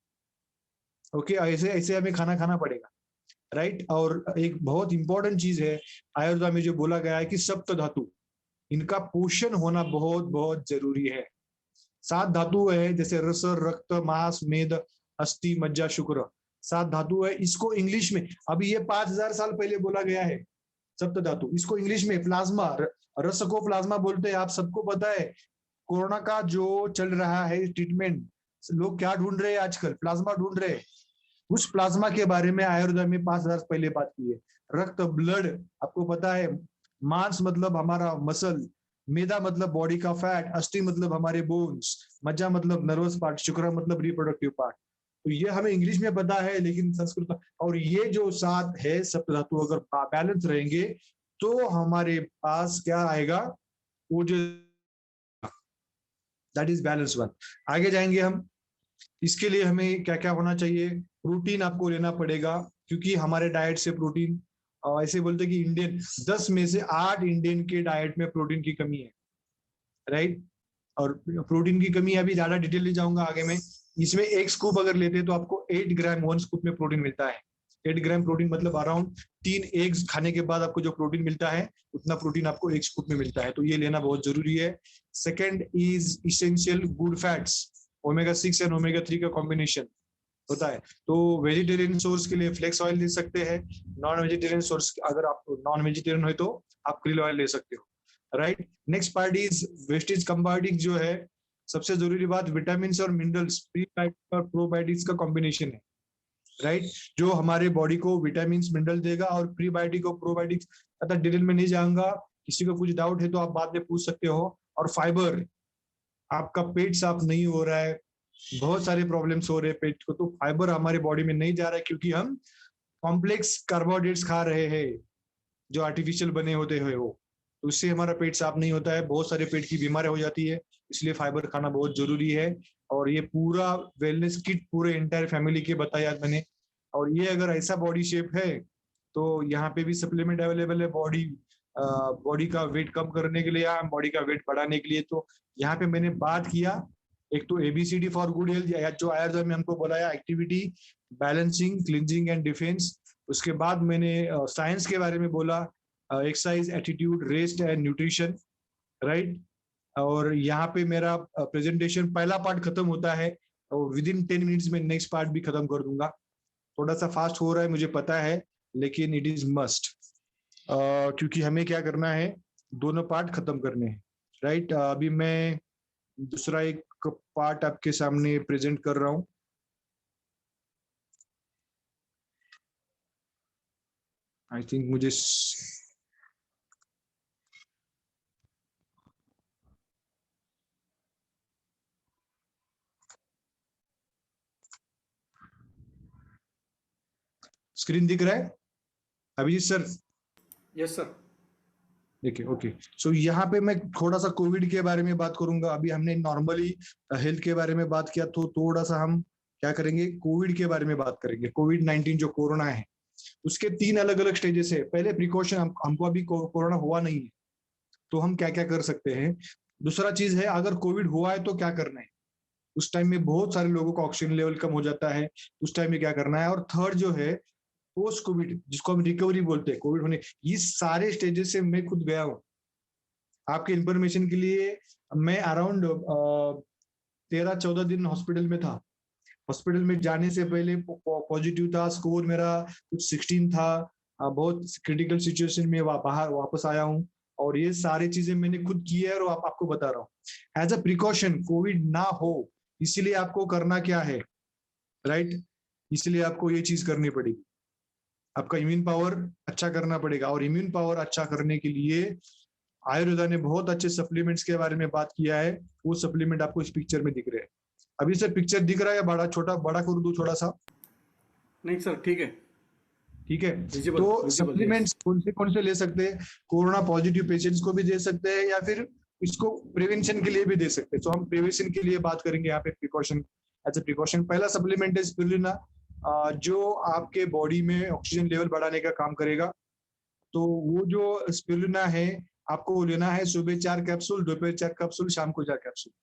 ओके? ऐसे ऐसे हमें खाना खाना पड़ेगा। राइट। और एक बहुत इंपॉर्टेंट चीज है आयुर्वेदा में जो बोला गया है कि सप्त धातु, इनका पोषण होना बहुत बहुत जरूरी है। 7 धातु है, जैसे रस, रक्त, मांस, मेद, अस्थि, मज्जा, शुक्र, 7 धातु है। इसको इंग्लिश में, अभी ये 5000 साल पहले बोला गया है सप्त धातु, इसको इंग्लिश में प्लाज्मा, रस को प्लाज्मा बोलते हैं। आप सबको पता है कोरोना का जो चल रहा है ट्रीटमेंट, लोग क्या ढूंढ रहे हैं आजकल? प्लाज्मा ढूंढ रहे हैं। उस प्लाज्मा के बारे में आयुर्वेद में 5000 पहले बात की है। रक्त, ब्लड, आपको पता है। मांस मतलब हमारा मसल, मेदा मतलब बॉडी का फैट, अस्थि मतलब हमारे बोन्स, मज्जा मतलब नर्वस पार्ट, शुक्र मतलब रिप्रोडक्टिव पार्ट। तो ये हमें इंग्लिश में पता है, लेकिन संस्कृत, और ये जो 7 है सप्त धातु अगर बैलेंस रहेंगे तो हमारे पास क्या आएगा? वो जो दैट इज बैलेंस वन। आगे जाएंगे हम। इसके लिए हमें क्या क्या होना चाहिए? प्रोटीन आपको लेना पड़ेगा, क्योंकि हमारे डाइट से प्रोटीन, ऐसे बोलते हैं कि इंडियन 10 में से 8 इंडियन के डाइट में प्रोटीन की कमी है, राइट। और प्रोटीन की कमी, अभी ज्यादा डिटेल ले जाऊंगा आगे में। इसमें एक स्कूप अगर लेते हैं तो आपको 8 ग्राम 1 स्कूप में प्रोटीन मिलता है। 8 ग्राम प्रोटीन मतलब अराउंड 3 एग्स खाने के बाद आपको जो प्रोटीन मिलता है, उतना प्रोटीन आपको एक स्कूप में मिलता है, तो ये लेना बहुत जरूरी है। Second is essential good fats, omega 6 and omega 3 का कॉम्बिनेशन होता है। तो वेजिटेरियन सोर्स के लिए फ्लेक्स ऑयल ले सकते हैं। नॉन वेजिटेरियन सोर्स, अगर आप नॉन वेजिटेरियन हो तो आप क्रिल ऑयल ले सकते हो, right. Next part is wastage compounding, जो है सबसे जरूरी बात, विटामिन और मिनरल्स, प्रीबायोटिक्स और प्रोबायोटिक्स का कॉम्बिनेशन है, राइट। जो हमारे बॉडी को विटामिन मिनरल देगा, और प्रीबायोटिक और प्रोबायोटिक्स, अतः डिटेल में नहीं जाऊंगा, किसी को कुछ डाउट है तो आप बाद में पूछ सकते हो। और फाइबर, आपका पेट साफ नहीं हो रहा है, बहुत सारे प्रॉब्लम्स हो रहे हैं पेट को, तो फाइबर हमारे बॉडी में नहीं जा रहा है, क्योंकि हम कॉम्प्लेक्स कार्बोहाइड्रेट्स खा रहे हैं जो आर्टिफिशियल बने होते हैं वो, तो उससे हमारा पेट साफ नहीं होता है, बहुत सारे पेट की बीमारियां हो जाती है। इसलिए फाइबर खाना बहुत जरूरी है। और ये पूरा वेलनेस किट पूरे एंटायर फैमिली के बताया मैंने। और ये अगर ऐसा बॉडी शेप है तो यहाँ पे भी सप्लीमेंट अवेलेबल है, बॉडी का वेट कम करने के लिए या बॉडी का वेट बढ़ाने के लिए। तो यहाँ पे मैंने बात किया, एक तो एबीसीडी फॉर गुड हेल्थ, जो आयुर्वेद में हमको बताया, activity, balancing, cleansing and defence. उसके बाद मैंने साइंस के बारे में बोला, exercise, attitude, rest and nutrition, right. और यहाँ पे मेरा प्रेजेंटेशन पहला पार्ट खत्म होता है, और विद इन 10 मिनट्स में नेक्स्ट पार्ट भी खत्म कर दूंगा। थोड़ा सा फास्ट हो रहा है मुझे पता है, लेकिन इट इज मस्ट, क्योंकि हमें क्या करना है, दोनों पार्ट खत्म करने हैं, राइट। अभी मैं दूसरा एक पार्ट आपके सामने प्रेजेंट कर रहा हूँ। आई थिंक मुझे स्क्रीन दिख रहा है अभिजीत सर? Yes sir. देखिए, ओके। सो यहाँ पे मैं थोड़ा सा कोविड के बारे में बात करूंगा। अभी हमने नॉर्मली हेल्थ के बारे में बात किया, तो थोड़ा सा हम क्या करेंगे, कोविड के बारे में बात करेंगे। कोविड-19 जो कोरोना है, उसके 3 अलग अलग स्टेजेस है। पहले प्रिकॉशन, हमको अभी कोरोना हुआ नहीं है तो हम क्या क्या कर सकते हैं। दूसरा चीज है, अगर कोविड हुआ है तो क्या करना है। उस टाइम में बहुत सारे लोगों का ऑक्सीजन लेवल कम हो जाता है, उस टाइम में क्या करना है। और थर्ड जो है पोस्ट कोविड, जिसको हम रिकवरी बोलते हैं, कोविड होने, ये सारे स्टेजेस से मैं खुद गया हूँ। आपके इंफॉर्मेशन के लिए, मैं अराउंड 13-14 दिन हॉस्पिटल में था। हॉस्पिटल में जाने से पहले पॉजिटिव था, स्कोर मेरा कुछ 16 था। बहुत क्रिटिकल सिचुएशन में बाहर वापस आया हूँ, और ये सारी चीजें मैंने खुद की है, और आपको बता रहा हूँ। एज अ प्रिकॉशन, कोविड ना हो इसलिए आपको करना क्या है, राइट। इसलिए आपको ये चीज करनी पड़ेगी, आपका इम्यून पावर अच्छा करना पड़ेगा। और इम्यून पावर अच्छा करने के लिए आयुर्वेदा ने बहुत अच्छे सप्लीमेंट्स के बारे में बात किया है। वो सप्लीमेंट आपको इस पिक्चर में दिख रहे हैं। अभी सर पिक्चर दिख रहा है, बड़ा छोटा बड़ा कर दूं थोड़ा सा? नहीं सर, ठीक है। ठीक है। विजिबल, तो विजिबल, यस। सप्लीमेंट्स कौन से ले सकते हैं? कोरोना पॉजिटिव पेशेंट्स को भी दे सकते हैं, या फिर इसको प्रिवेंशन के लिए भी दे सकते हैं। तो हम प्रिवेंशन के लिए बात करेंगे यहाँ पे, प्रिकॉशन, एज ए प्रिकॉशन। पहला सप्लीमेंट है स्पिरुलिना, जो आपके बॉडी में ऑक्सीजन लेवल बढ़ाने का काम करेगा। तो वो जो स्पिरुलिना है, आपको लेना है सुबह 4 कैप्सूल, दोपहर 4 कैप्सूल, शाम को 4 कैप्सूल।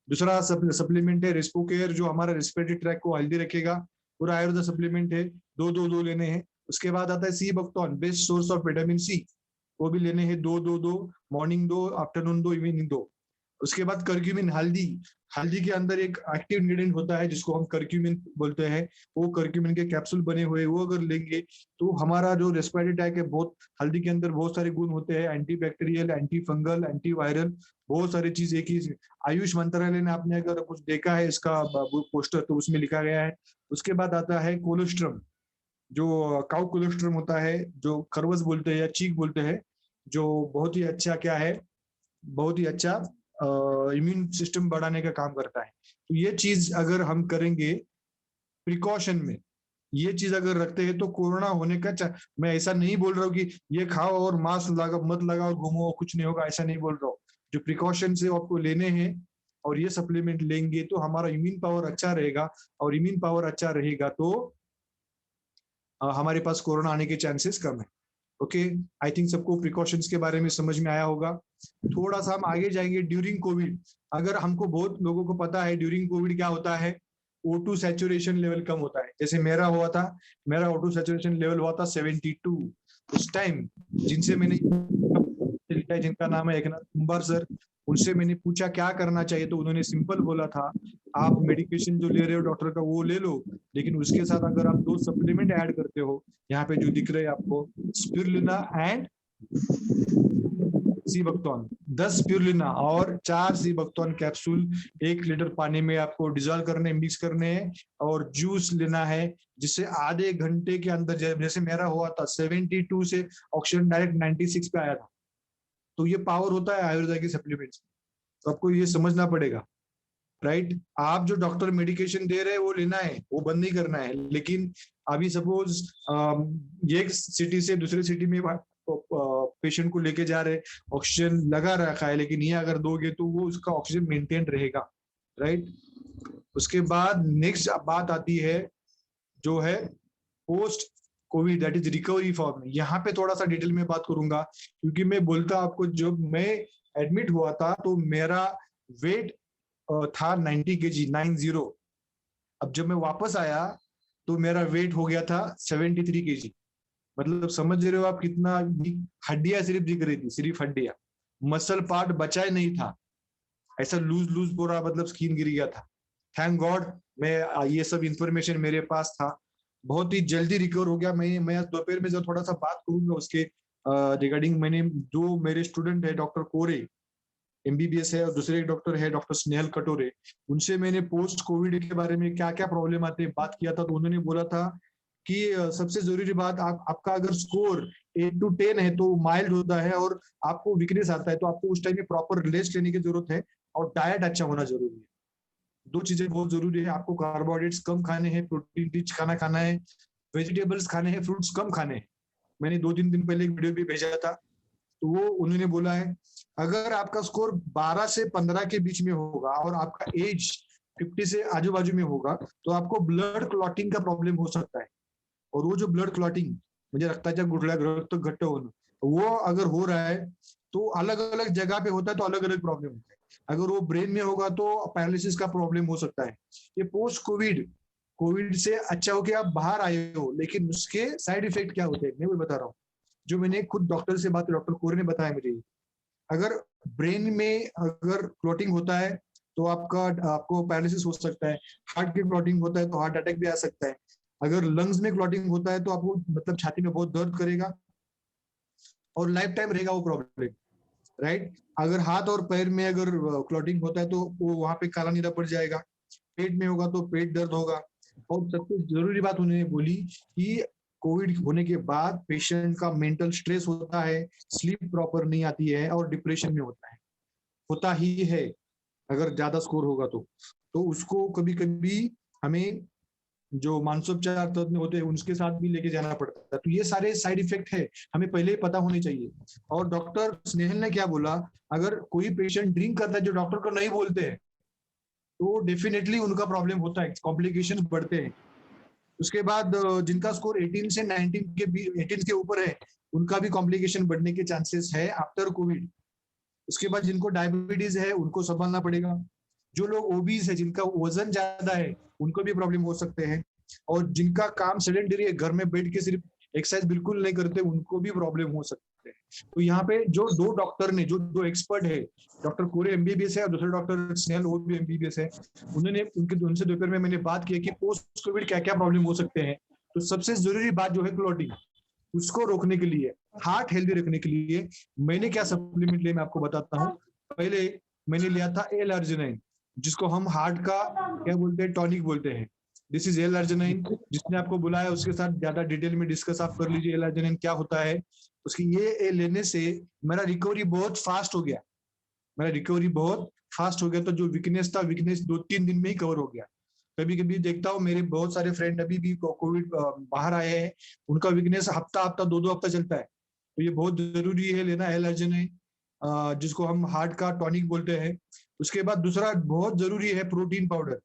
दूसरा सप्लीमेंट है रेस्पोकेयर, जो हमारा रेस्पिरेटरी ट्रैक को हेल्दी रखेगा। पूरा आयुर्वेदा सप्लीमेंट है, दो लेने हैं। उसके बाद आता है sea buckthorn, best source of vitamin C, वो भी लेने हैं 2-2-2, मॉर्निंग 2, आफ्टरनून 2, इवनिंग 2। उसके बाद करक्यूमिन, हल्दी, हल्दी के अंदर एक एक्टिव इंग्रेडिएंट होता है जिसको हम करक्यूमिन बोलते हैं, वो करक्यूमिन के कैप्सूल बने हुए, वो अगर लेंगे तो हमारा जो रेस्पिरेटरी ट्रैक है, बहुत हल्दी के अंदर बहुत सारे गुण होते हैं, anti bacterial, anti fungal, anti viral, बहुत सारी चीज एक ही। आयुष मंत्रालय ने, आपने अगर कुछ देखा है इसका पोस्टर तो उसमें लिखा गया है। उसके बाद आता है कोलेस्ट्रम, जो काउ कोलेस्ट्रम होता है, जो खरगोश बोलते हैं या चीक बोलते हैं, जो बहुत ही अच्छा क्या है, बहुत ही अच्छा इम्यून सिस्टम बढ़ाने का काम करता है। तो ये चीज अगर हम करेंगे प्रिकॉशन में, ये चीज अगर रखते हैं तो कोरोना होने का मैं ऐसा नहीं बोल रहा हूँ कि ये खाओ और मास्क लगा मत लगाओ, घूमो, कुछ नहीं होगा, ऐसा नहीं बोल रहा हूँ। जो प्रिकॉशन से आपको लेने हैं और ये सप्लीमेंट लेंगे तो हमारा इम्यून पावर अच्छा रहेगा, और इम्यून पावर अच्छा रहेगा तो हमारे पास कोरोना आने के चांसेस कम है। ओके, आई थिंक सबको प्रिकॉशंस के बारे में समझ में आया होगा। थोड़ा सा हम आगे जाएंगे। ड्यूरिंग कोविड, अगर हमको, बहुत लोगों को पता है ड्यूरिंग कोविड क्या होता है, O2 सैचुरेशन लेवल कम होता है। जैसे मेरा हुआ था, मेरा O2 सैचुरेशन लेवल हुआ था 72 उस टाइम। जिनसे मैंने, जिनका नाम है एकनाथ कुंभार सर, उनसे मैंने पूछा क्या करना चाहिए, तो उन्होंने सिंपल बोला था, आप मेडिकेशन जो ले रहे हो डॉक्टर का वो ले लो, लेकिन उसके साथ अगर आप 2 सप्लीमेंट ऐड करते हो, यहाँ पे जो दिख रहे हैं आपको, स्पिरुलिना एंड सी बक्तौन, 10 स्पिरुलिना और 4 सी बक्तौन कैप्सूल 1 लीटर पानी में आपको डिजोल्व करने, मिक्स करने हैं, और जूस लेना है, जिससे आधे घंटे के अंदर, जैसे मेरा हुआ था 72 से ऑक्सीजन डायरेक्ट 96 पे आया था। तो ये पावर होता है आयुर्वेदा की सप्लीमेंट्स, तो आपको ये समझना पड़ेगा, राइट। आप जो डॉक्टर मेडिकेशन दे रहे हैं वो लेना है, वो बंद नहीं करना है। लेकिन अभी सपोज ये सिटी से दूसरे सिटी में पेशेंट को लेके जा रहे, ऑक्सीजन लगा रखा है, लेकिन ये अगर दोगे तो वो उसका ऑक्सीजन मेंटेन रहेगा, राइट। उसके बाद नेक्स्ट बात आती है जो है post Covid, that is recovery form. यहाँ पे थोड़ा सा डिटेल में बात करूंगा, क्योंकि मैं बोलता आपको, जब मैं एडमिट हुआ था तो मेरा वेट था 90 kg, 90। अब जब मैं वापस आया तो मेरा वेट हो गया था 73 kg। मतलब समझ रहे हो आप कितना, हड्डियां सिर्फ दिख रही थी, सिर्फ हड्डियां, मसल पार्ट बचा ही नहीं था, ऐसा लूज लूज पूरा, मतलब स्किन गिर गया था। थैंक गॉड मैं, ये सब इंफॉर्मेशन मेरे पास था, बहुत ही जल्दी रिकवर हो गया। मैं दोपहर में जब थोड़ा सा बात करूंगा उसके रिगार्डिंग। मैंने, जो मेरे स्टूडेंट है डॉक्टर कोरे, एमबीबीएस है, और दूसरे एक डॉक्टर है डॉक्टर स्नेहल कटोरे, उनसे मैंने पोस्ट कोविड के बारे में क्या क्या प्रॉब्लम आते हैं बात किया था। तो उन्होंने बोला था कि सबसे जरूरी बात, आपका अगर स्कोर 8 to 10 है तो माइल्ड होता है, और आपको वीकनेस आता है तो आपको उस टाइम में प्रॉपर रेस्ट लेने की जरूरत है, और डाइट अच्छा होना जरूरी है। 2 चीजें बहुत जरूरी है, आपको कार्बोहाइड्रेट्स कम खाने हैं, प्रोटीन रिच खाना खाना है, वेजिटेबल्स खाने हैं, फ्रूट्स कम खाने हैं। मैंने 2-3 दिन पहले एक वीडियो भी भेजा था, तो वो उन्होंने बोला है, अगर आपका स्कोर 12 से 15 के बीच में होगा और आपका एज 50 से आजू बाजू में होगा, तो आपको ब्लड क्लॉटिंग का प्रॉब्लम हो सकता है। और वो जो ब्लड क्लॉटिंग, मुझे रक्ताचा गुठळ्या, रक्त घट्ट होना, वो अगर हो रहा है तो अलग अलग जगह पे होता है, तो अलग अलग प्रॉब्लम होता है। अगर वो ब्रेन में होगा तो पैरालिसिस का प्रॉब्लम हो सकता है। ये पोस्ट कोविड से अच्छा हो कि आप बाहर आए हो, लेकिन उसके साइड इफेक्ट क्या होते हैं मैं वो बता रहा हूँ, जो मैंने खुद डॉक्टर से बात, डॉक्टर कोरे ने बताया मुझे। अगर ब्रेन में अगर क्लॉटिंग होता है तो आपको पैरालिसिस हो सकता है। हार्ट की क्लॉटिंग होता है तो हार्ट अटैक भी आ सकता है। अगर लंग्स में क्लॉटिंग होता है तो आपको, मतलब छाती में बहुत दर्द करेगा और लाइफ टाइम रहेगा वो प्रॉब्लम, राइट। अगर हाथ और पैर में अगर क्लॉटिंग होता है तो वो वहां पे काला नीरा पड़ जाएगा। पेट में होगा तो पेट दर्द होगा। और सबसे जरूरी बात उन्होंने बोली कि कोविड होने के बाद पेशेंट का मेंटल स्ट्रेस होता है, स्लीप प्रॉपर नहीं आती है, और डिप्रेशन में होता ही है अगर ज्यादा स्कोर होगा तो उसको कभी कभी हमें जो मानसोपचार तज्ञ होते हैं उनके साथ भी लेके जाना पड़ता है। तो ये सारे साइड इफेक्ट है, हमें पहले ही पता होने चाहिए। और डॉक्टर स्नेहल ने क्या बोला, अगर कोई पेशेंट ड्रिंक करता है जो डॉक्टर को नहीं बोलते हैं, तो डेफिनेटली उनका प्रॉब्लम होता है, कॉम्प्लिकेशन बढ़ते हैं। उसके बाद जिनका स्कोर 18 से 18 के ऊपर है, उनका भी कॉम्प्लिकेशन बढ़ने के चांसेस है आफ्टर कोविड। उसके बाद जिनको डायबिटीज है उनको संभालना पड़ेगा। जो लोग ओबीज है, जिनका वजन ज्यादा है, उनको भी प्रॉब्लम हो सकते हैं। और जिनका काम सेडेंटरी है, घर में बैठ के सिर्फ एक्सरसाइज बिल्कुल नहीं करते उनको भी प्रॉब्लम हो सकते हैं। तो यहाँ पे जो दो डॉक्टर ने, जो दो एक्सपर्ट है, डॉक्टर कोरे एमबीबीएस है और दूसरे डॉक्टर स्नेहल वो भी एमबीबीएस है, उन्होंने उनसे दोपहर में मैंने बात की कि पोस्ट कोविड क्या क्या प्रॉब्लम हो सकते हैं। तो सबसे जरूरी बात जो है क्लॉटिंग, उसको रोकने के लिए, हार्ट हेल्दी रखने के लिए मैंने क्या सप्लीमेंट लिया मैं आपको बताता हूँ। पहले मैंने लिया था एल अर्जिनाइन, जिसको हम हार्ट का क्या बोलते हैं, टॉनिक बोलते हैं। This is L arginine. जिसने आपको बुलाया उसके साथ ज्यादा डिटेल में डिस्कस आप कर लीजिए एल अर्जिनाइन क्या होता है। उसकी ये लेने से मेरा रिकवरी बहुत फास्ट हो गया, मेरा रिकवरी बहुत फास्ट हो गया। तो जो वीकनेस था, वीकनेस 2-3 दिन में ही कवर हो गया। कभी कभी देखता हूँ मेरे बहुत सारे फ्रेंड अभी भी कोविड बाहर आए हैं, उनका वीकनेस हफ्ता हफ्ता 2-2 हफ्ता चलता है। तो ये बहुत जरूरी है लेना एल अर्जिनाइन, जिसको हम हार्ट का टॉनिक बोलते हैं। उसके बाद दूसरा बहुत जरूरी है प्रोटीन पाउडर।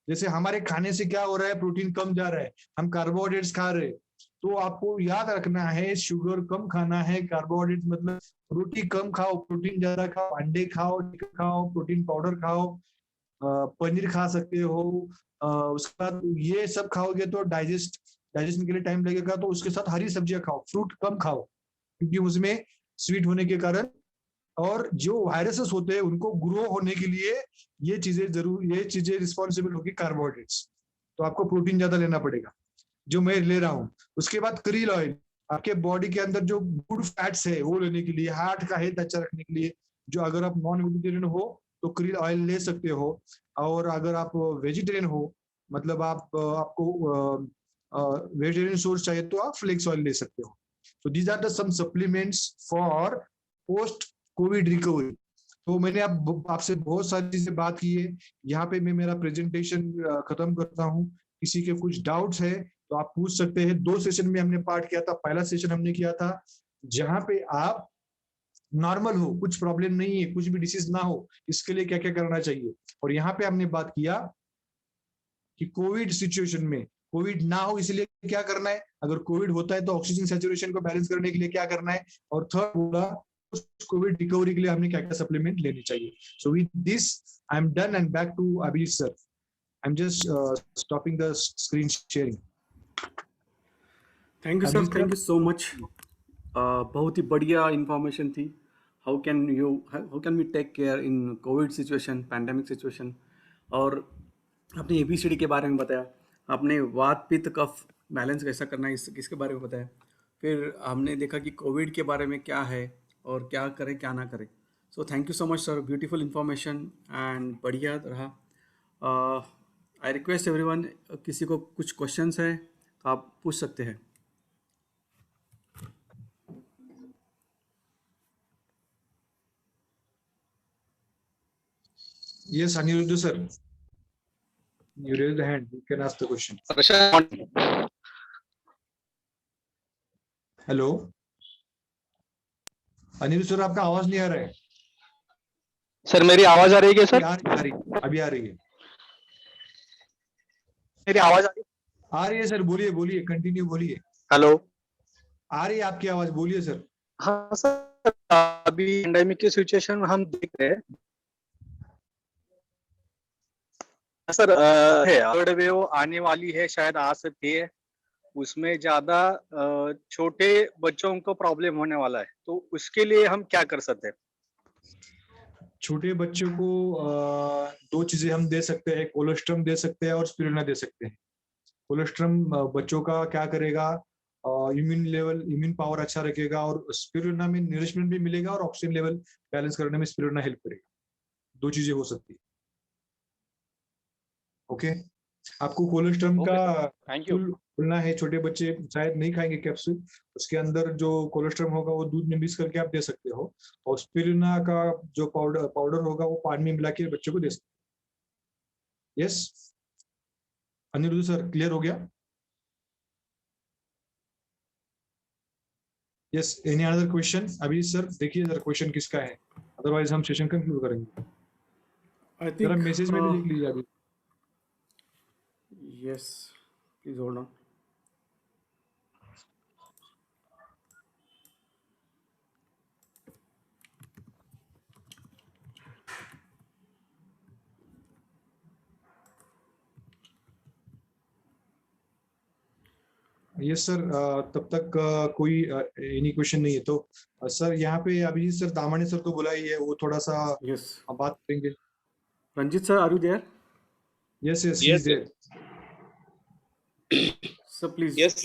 जैसे हमारे खाने से क्या हो रहा है, प्रोटीन कम जा रहा है, हम कार्बोहाइड्रेट्स खा रहे हैं। तो आपको याद रखना है शुगर कम खाना है, कार्बोहाइड्रेट मतलब रोटी कम खाओ, प्रोटीन ज्यादा खाओ, अंडे खाओ, चिकन खाओ, प्रोटीन पाउडर खाओ, पनीर खा सकते हो। उसके बाद ये सब खाओगे तो डाइजेशन के लिए टाइम लगेगा। तो उसके साथ हरी सब्जियां खाओ, फ्रूट कम खाओ, क्योंकि उसमें स्वीट होने के कारण, और जो वायरसेस होते हैं उनको ग्रो होने के लिए ये चीजें रिस्पॉन्सिबल होगी कार्बोहाइड्रेट्स। तो आपको प्रोटीन ज्यादा लेना पड़ेगा, जो मैं ले रहा हूँ। उसके बाद क्रील ऑयल, आपके बॉडी के अंदर जो गुड फैट्स है वो लेने के लिए, हार्ट का हेल्थ अच्छा रखने के लिए। जो अगर आप नॉन वेजिटेरियन हो तो क्रील ऑयल ले सकते हो, और अगर आप वेजिटेरियन हो, मतलब आपको वेजिटेरियन सोर्स चाहिए, तो आप फ्लेक्स ऑयल ले सकते हो। तो these are the some supplements for post covid recovery. तो मैंने आपसे बहुत सारी चीजें बात की है। यहाँ पे मैं मेरा प्रेजेंटेशन खत्म करता हूँ। किसी के कुछ डाउट्स है तो आप पूछ सकते हैं। 2 सेशन में हमने पार्ट किया था। पहला सेशन हमने किया था जहाँ पे आप नॉर्मल हो, कुछ प्रॉब्लम नहीं है, कुछ भी डिसीज ना हो, इसके लिए क्या क्या करना चाहिए। और यहाँ पे हमने बात किया कि कोविड सिचुएशन में, कोविड ना हो इसलिए क्या करना है, अगर कोविड होता है तो ऑक्सीजन सैचुरेशन को बैलेंस करने के लिए क्या करना है, और थर्ड बोला कोविड रिकवरी के लिए हमने क्या क्या सप्लीमेंट लेनी चाहिए। So with this I am done and back to Abhijit sir. I am just stopping the screen sharing. Thank you sir, Abhijit thank sir, you so much. बहुत ही बढ़िया इंफॉर्मेशन थी। How can we take care in covid situation, pandemic situation. और आपने ABCD के बारे में बताया, आपने वात पित्त कफ बैलेंस कैसा करना है इसके बारे में बताया। फिर हमने देखा कि कोविड के बारे में क्या है और क्या करें क्या ना करें। सो thank you so much sir, beautiful information and बढ़िया रहा। आई रिक्वेस्ट एवरीवन, किसी को कुछ क्वेश्चंस है तो आप पूछ सकते हैं। yes Aniruddha sir, you raise the hand, you can ask the question. Hello Anil sir, आपका आवाज नहीं आ रहा है। सर मेरी आवाज आ रही है क्या सर? अभी आ रही है। मेरी आवाज आ रही है सर, बोलिए बोलिए, कंटिन्यू बोलिए। हेलो। आ रही है आपकी आवाज, बोलिए सर। हाँ सर, अभी पेंडेमिक की सिचुएशन में हम देख रहे हैं सर, थर्ड वेव आने वाली है, शायद आ सकती है। उसमें ज्यादा छोटे बच्चों को प्रॉब्लम होने वाला है, तो उसके लिए हम क्या कर सकते हैं? छोटे बच्चों को 2 चीजें हम दे सकते हैं, कोलोस्ट्रम दे सकते हैं और स्पिरुलिना दे सकते हैं। कोलोस्ट्रम बच्चों का क्या करेगा, इम्यून पावर अच्छा रखेगा, और स्पिरुलिना में नरिशमेंट भी मिलेगा और ऑक्सीजन लेवल बैलेंस करने में स्पिरुलिना हेल्प करेगा। 2 चीजें हो सकती है। ओके, आपको कोलोस्ट्रम का थैंक यू। खुलना है, छोटे बच्चे शायद नहीं खाएंगे कैप्सूल, उसके अंदर जो कोलेस्ट्रॉम होगा वो दूध में मिक्स करके आप दे सकते हो, और स्पिरुलिना का जो पाउडर होगा वो पानी में मिला के बच्चों को दे सकते हो। यस अनिरुद्ध सर, क्लियर हो गया? Yes, any other question? अभी सर देखिए जरा क्वेश्चन किसका है, अदरवाइज हम सेशन कंक्लूड करेंगे। आई जरा थिंक मैसेज में भी लिख लीजिए अभी। Yes, please hold on. Yes sir, तब तक कोई एनी क्वेश्चन नहीं है तो सर यहाँ पे अभिजीत सर दामानी सर को बुलाइए, वो थोड़ा सा Yes. बात करेंगे. Ranjit sir, are you there? Yes yes, he Yes, is there. So please. Yes,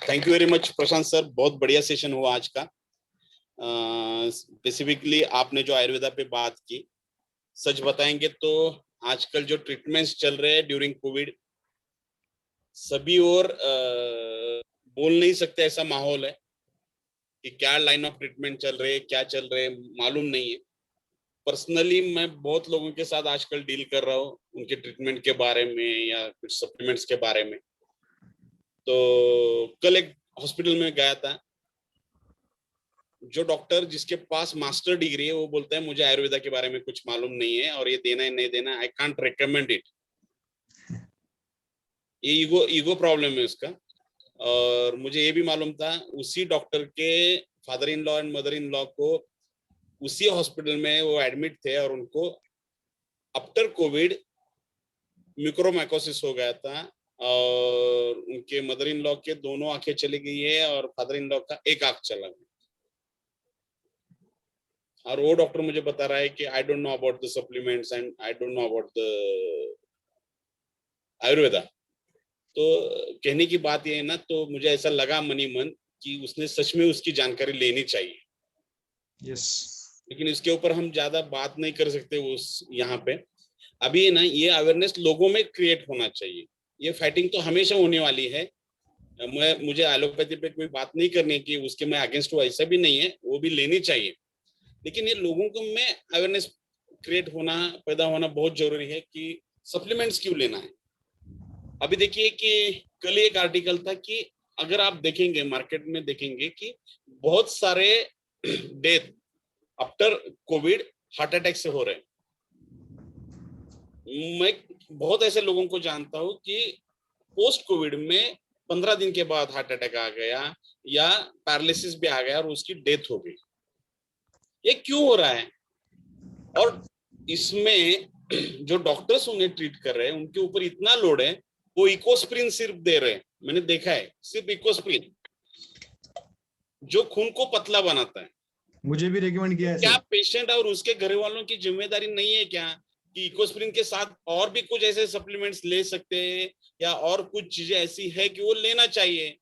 thank you very much Prashant sir, बहुत बढ़िया सेशन हुआ आज का. स्पेसिफिकली आपने जो आयुर्वेदा पे बात की, सच बताएंगे तो आजकल जो ट्रीटमेंट्स चल रहे हैं ड्यूरिंग कोविड, सभी और बोल नहीं सकते ऐसा माहौल है कि क्या लाइन ऑफ ट्रीटमेंट चल रहे, क्या चल रहे मालूम नहीं है. पर्सनली मैं बहुत लोगों के साथ आजकल डील कर रहा हूँ उनके ट्रीटमेंट के बारे में या कुछ सप्लीमेंट्स के बारे में. तो कल एक हॉस्पिटल में गया था, जो डॉक्टर जिसके पास मास्टर डिग्री है वो बोलता है मुझे आयुर्वेदा के बारे में कुछ मालूम नहीं है और ये देना है नहीं देना, आई कांट रिकमेंड इट. ये ईगो प्रॉब्लम है उसका. और मुझे ये भी मालूम था उसी डॉक्टर के father in law and mother in law को उसी हॉस्पिटल में वो एडमिट थे और उनको आफ्टर कोविड म्यूकोरमाइकोसिस हो गया था और उनके मदर इन लॉ के दोनों आंखें चली गई है और फादर इन लॉ का एक आंख चला गया. और वो डॉक्टर मुझे बता रहा है कि I don't know about the supplements and I don't know about the Ayurveda. तो कहने की बात ये है ना, तो मुझे ऐसा लगा मनी मन कि उसने सच में उसकी जानकारी लेनी चाहिए. यस. लेकिन इसके ऊपर हम ज्यादा बात नहीं कर सकते उस यहाँ पे. अभी ना ये अवेयरनेस लोगों में क्रिएट होना चाहिए. ये फाइटिंग तो हमेशा होने वाली है. मुझे एलोपैथी पे कोई बात नहीं करनी कि उसके मैं अगेंस्ट हूँ, ऐसा भी नहीं है, वो भी लेनी चाहिए. लेकिन ये लोगों को में अवेयरनेस क्रिएट होना, पैदा होना बहुत जरूरी है कि सप्लीमेंट्स क्यों लेना है. अभी देखिए कि कल एक आर्टिकल था कि अगर आप देखेंगे मार्केट में देखेंगे कि बहुत सारे death after Covid heart attack से हो रहे हैं. मैं बहुत ऐसे लोगों को जानता हूं कि पोस्ट कोविड में 15 दिन के बाद हार्ट अटैक आ गया या पैरालिसिस भी आ गया और उसकी डेथ हो गई. ये क्यों हो रहा है? और इसमें जो डॉक्टर्स उन्हें ट्रीट कर रहे हैं उनके ऊपर इतना लोड है, वो इकोस्प्रिन सिर्फ दे रहे हैं. मैंने देखा है सिर्फ इकोस्प्रिन, जो खून को पतला बनाता है. मुझे भी रेकमेंड किया है क्या सर. पेशेंट और उसके घर वालों की जिम्मेदारी नहीं है क्या कि इकोस्प्रिन के साथ और भी कुछ ऐसे सप्लीमेंट्स ले सकते हैं या और कुछ चीजें ऐसी है कि वो लेना चाहिए.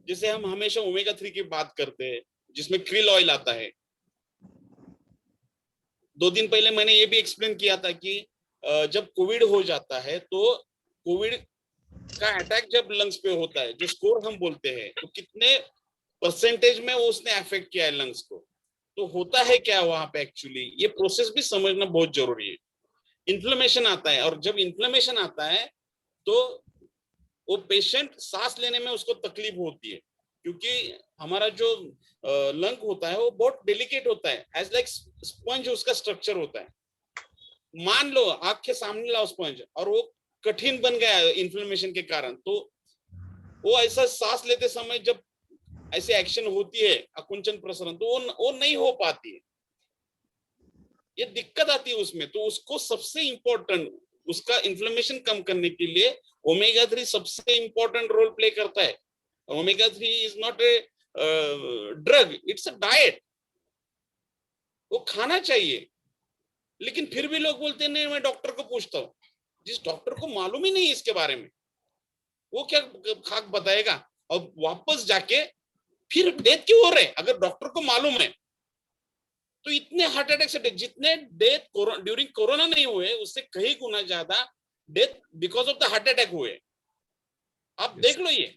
जैसे हम हमेशा ओमेगा 3 की बात करते हैं जिसमें क्रिल ऑयल आता है. 2 दिन पहले मैंने ये भी एक्सप्लेन किया था कि जब कोविड हो जाता है तो कोविड का अटैक जब लंग्स पे होता है, जो स्कोर हम बोलते हैं, तो कितने परसेंटेज में उसने अफेक्ट किया है लंग्स को, तो होता है क्या वहां पे एक्चुअली, ये प्रोसेस भी समझना बहुत जरूरी है. इन्फ्लेमेशन आता है और जब इन्फ्लेमेशन आता है तो वो पेशेंट सांस लेने में उसको तकलीफ होती है, क्योंकि हमारा जो लंग होता है वो बहुत डेलिकेट होता है, एज लाइक स्पंज उसका स्ट्रक्चर होता है. मान लो आंख के सामने लाओ स्पंज और वो कठिन बन गया इन्फ्लेमेशन के कारण, तो वो ऐसा सांस लेते समय जब ऐसी एक्शन होती है अकुंचन प्रसरण, तो वो नहीं हो पाती है, ये दिक्कत आती है उसमें. तो उसको सबसे इंपॉर्टेंट उसका इन्फ्लेमेशन कम करने के लिए ओमेगा 3 सबसे इंपॉर्टेंट रोल प्ले करता है. Omega 3 is not a drug, it's a diet. वो खाना चाहिए. लेकिन फिर भी लोग बोलते हैं नहीं मैं डॉक्टर को पूछता हूँ. जिस डॉक्टर को मालूम ही नहीं इसके बारे में, वो क्या खाक बताएगा? और वापस जाके फिर डेथ क्यों हो रहे? अगर डॉक्टर को मालूम है तो इतने हार्ट अटैक से जितने डेथ ड्यूरिंग कोरोना नहीं हुए उससे कहीं गुना ज्यादा death because of the heart attack हुए. आप देख लो. ये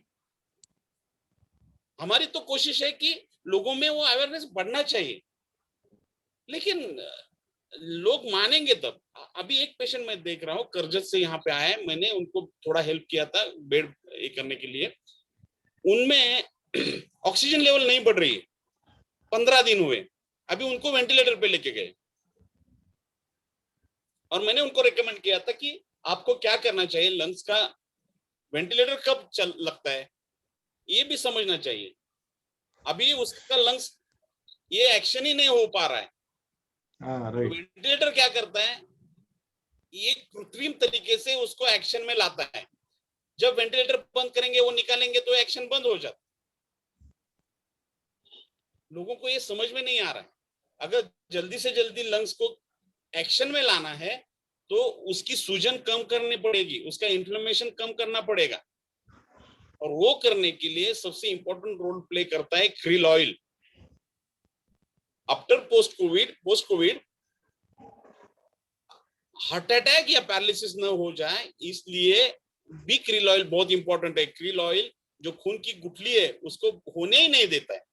हमारी तो कोशिश है कि लोगों में वो अवेयरनेस बढ़ना चाहिए, लेकिन लोग मानेंगे तब. अभी एक पेशेंट मैं देख रहा हूँ करजत से यहाँ पे आया है, मैंने उनको थोड़ा हेल्प किया था बेड करने के लिए. उनमें ऑक्सीजन लेवल नहीं बढ़ रही है, 15 दिन हुए, अभी उनको वेंटिलेटर पे लेके गए और मैंने उनको रेकमेंड किया था कि आपको क्या करना चाहिए, लंग्स का वेंटिलेटर कब लगता है ये भी समझना चाहिए. अभी उसका लंग्स ये एक्शन ही नहीं हो पा रहा है. राइट. वेंटिलेटर क्या करता है, ये कृत्रिम तरीके से उसको एक्शन में लाता है. जब वेंटिलेटर बंद करेंगे, वो निकालेंगे तो एक्शन बंद हो जाता। लोगों को ये समझ में नहीं आ रहा है। अगर जल्दी से जल्दी लंग्स को एक्शन में लाना है तो उसकी सूजन कम करनी पड़ेगी, उसका इन्फ्लेमेशन कम करना पड़ेगा, और वो करने के लिए सबसे इंपॉर्टेंट रोल प्ले करता है krill oil. After post Covid heart attack या पैरालिसिस न हो जाए, इसलिए भी krill ऑयल बहुत इंपॉर्टेंट है। krill ऑयल जो खून की गुठली है उसको होने ही नहीं देता है,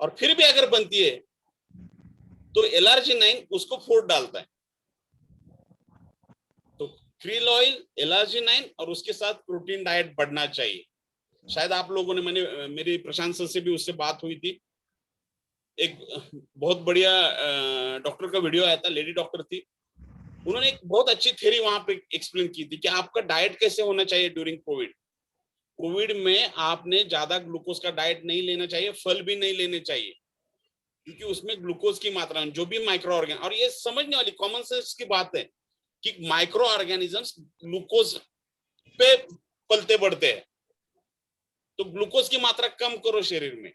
और फिर भी अगर बनती है तो LRG9 उसको फोड़ डालता है। तो krill ऑयल, LRG9 और उसके साथ प्रोटीन डाइट बढ़ना चाहिए। शायद आप लोगों ने, मेरी प्रशांत सर से भी उससे बात हुई थी, एक बहुत बढ़िया डॉक्टर का वीडियो आया था, लेडी डॉक्टर थी, उन्होंने एक बहुत अच्छी थ्योरी वहां पे एक्सप्लेन की थी कि आपका डाइट कैसे होना चाहिए ड्यूरिंग कोविड में आपने ज्यादा ग्लूकोज का डाइट नहीं लेना चाहिए, फल भी नहीं लेने चाहिए, क्योंकि उसमें ग्लूकोज की मात्रा, जो भी माइक्रो ऑर्गेन, और ये समझने वाली कॉमन सेंस की बात है कि माइक्रो ऑर्गेनिजम्स ग्लूकोज पे पलते बढ़ते हैं, तो ग्लूकोज की मात्रा कम करो शरीर में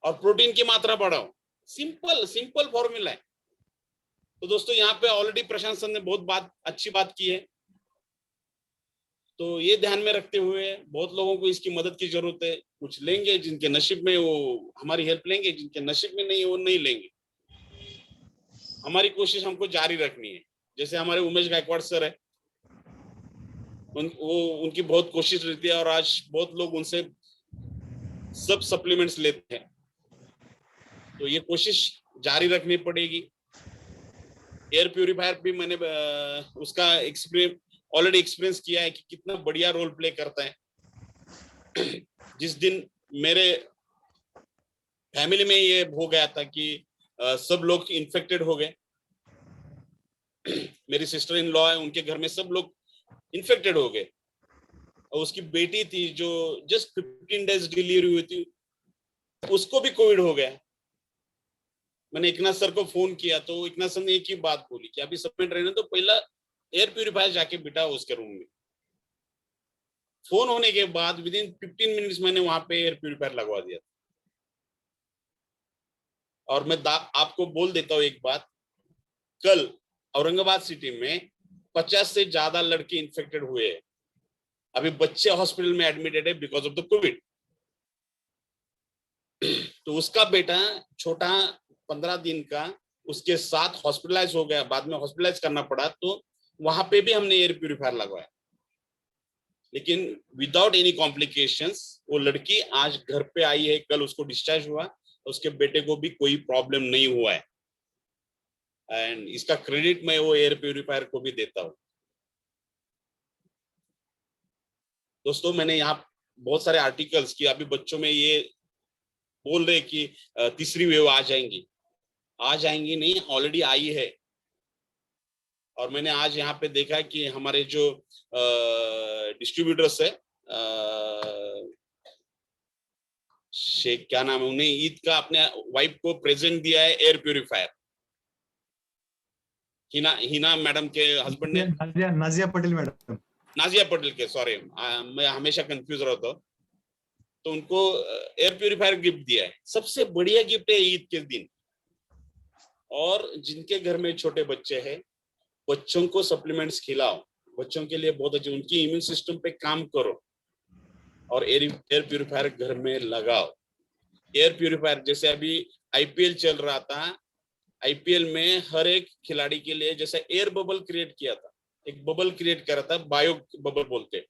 और प्रोटीन की मात्रा बढ़ाओ। सिंपल फॉर्मूला है। तो दोस्तों यहाँ पे ऑलरेडी प्रशांत सर ने बहुत अच्छी बात की है, तो ये ध्यान में रखते हुए बहुत लोगों को इसकी मदद की जरूरत है। कुछ लेंगे जिनके नसीब में, वो हमारी हेल्प लेंगे, जिनके नसीब में नहीं है वो नहीं लेंगे। हमारी कोशिश हमको जारी रखनी है। जैसे हमारे उमेश गायकवाड़ सर है, उनकी बहुत कोशिश रहती है, और आज बहुत लोग उनसे सब सप्लीमेंट्स लेते हैं, तो ये कोशिश जारी रखनी पड़ेगी। एयर प्यूरिफायर भी मैंने उसका ऑलरेडी एक्सपीरियंस किया है कि कितना बढ़िया रोल प्ले करता है। जिस दिन मेरे फैमिली में ये हो गया था कि सब लोग इन्फेक्टेड हो गए, मेरी सिस्टर इन लॉ है, उनके घर में सब लोग इन्फेक्टेड हो गए, और उसकी बेटी थी जो जस्ट 15 डेज डिलीवरी हुई थी, उसको भी कोविड हो गया। मैंने एकनाथ सर को फोन किया तो एकनाथ सर ने एक ही बात बोली कि अभी सप्लीमेंट रहने तो पहला एयर प्यूरिफायर जाके बिठाओ उसके रूम में। फोन होने के बाद विदिन 15 मिनट्स मैंने वहां पे एयर प्यूरिफायर लगवा दिया। और मैं आपको बोल देता हूँ एक बात, कल औरंगाबाद सिटी में 50 से ज्यादा लड़के इन्फेक्टेड हुए हैं। अभी बच्चे हॉस्पिटल में एडमिटेड है बिकॉज ऑफ द कोविड। तो उसका बेटा छोटा 15 दिन का उसके साथ हॉस्पिटलाइज हो गया, बाद में हॉस्पिटलाइज करना पड़ा, तो वहां पे भी हमने एयर प्यूरिफायर लगवाया, लेकिन विदाउट एनी कॉम्प्लिकेशंस। वो लड़की आज घर पे आई है, कल उसको डिस्चार्ज हुआ, उसके बेटे को भी कोई प्रॉब्लम नहीं हुआ है, एंड इसका क्रेडिट मैं वो एयर प्यूरिफायर को भी देता हूँ। दोस्तों मैंने यहाँ बहुत सारे आर्टिकल्स की, अभी बच्चों में ये बोल रहे कि तीसरी वेव आ जाएंगी नहीं, ऑलरेडी आई है। और मैंने आज यहाँ पे देखा कि हमारे जो डिस्ट्रीब्यूटर्स है, शेख क्या नाम है, उन्हें ईद का अपने वाइफ को प्रेजेंट दिया है एयर प्यूरिफायर। हिना मैडम के हस्बैंड ने, नाजिया पटेल मैडम, नाजिया पटेल के, सॉरी मैं हमेशा कंफ्यूज रहता हूँ, तो उनको एयर प्यूरिफायर गिफ्ट दिया है। सबसे बढ़िया गिफ्ट है ईद के दिन। और जिनके घर में छोटे बच्चे हैं, बच्चों को सप्लीमेंट्स खिलाओ, बच्चों के लिए बहुत अच्छे, उनकी इम्यून सिस्टम पे काम करो, और एयर प्यूरिफायर घर में लगाओ। एयर प्यूरिफायर, जैसे अभी IPL चल रहा था, IPL में हर एक खिलाड़ी के लिए जैसे एयर बबल क्रिएट किया था, एक बबल क्रिएट करा था, बायो बबल बोलते,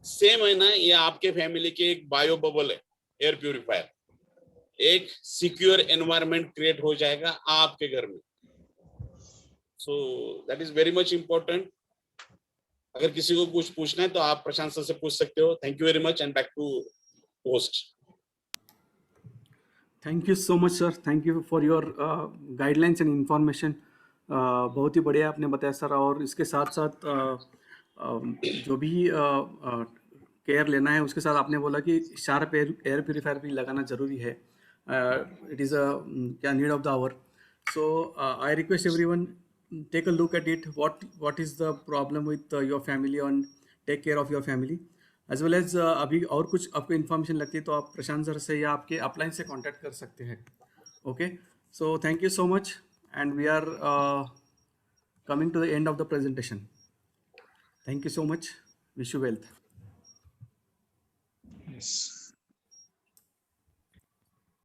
सेम है ना, ये आपके फैमिली के एक बायो बबल है एयर प्यूरिफायर। एक सिक्योर एनवायरनमेंट क्रिएट हो जाएगा आपके घर में। So that is very much important. अगर किसी को कुछ पूछना है तो आप प्रशांत सर से पूछ सकते हो। Thank you very much, and back to host. Thank you so much sir, thank you for your guidelines and information. बहुत ही बढ़िया आपने बताया सर। और इसके साथ साथ जो भी केयर लेना है, उसके साथ आपने बोला कि शार्प एयर प्यूरिफायर भी लगाना ज़रूरी है। इट इज़ क्या need of the hour. So I request everyone, take a look at it. What is the problem with your family on take care of your family as well as अभी और कुछ आपको information लगती है तो आप प्रशांत sir से या आपके अपलाइन से कांटेक्ट कर सकते हैं. Okay, so thank you so much and we are coming to the end of the presentation. Thank you so much. Wish you wealth. Yes.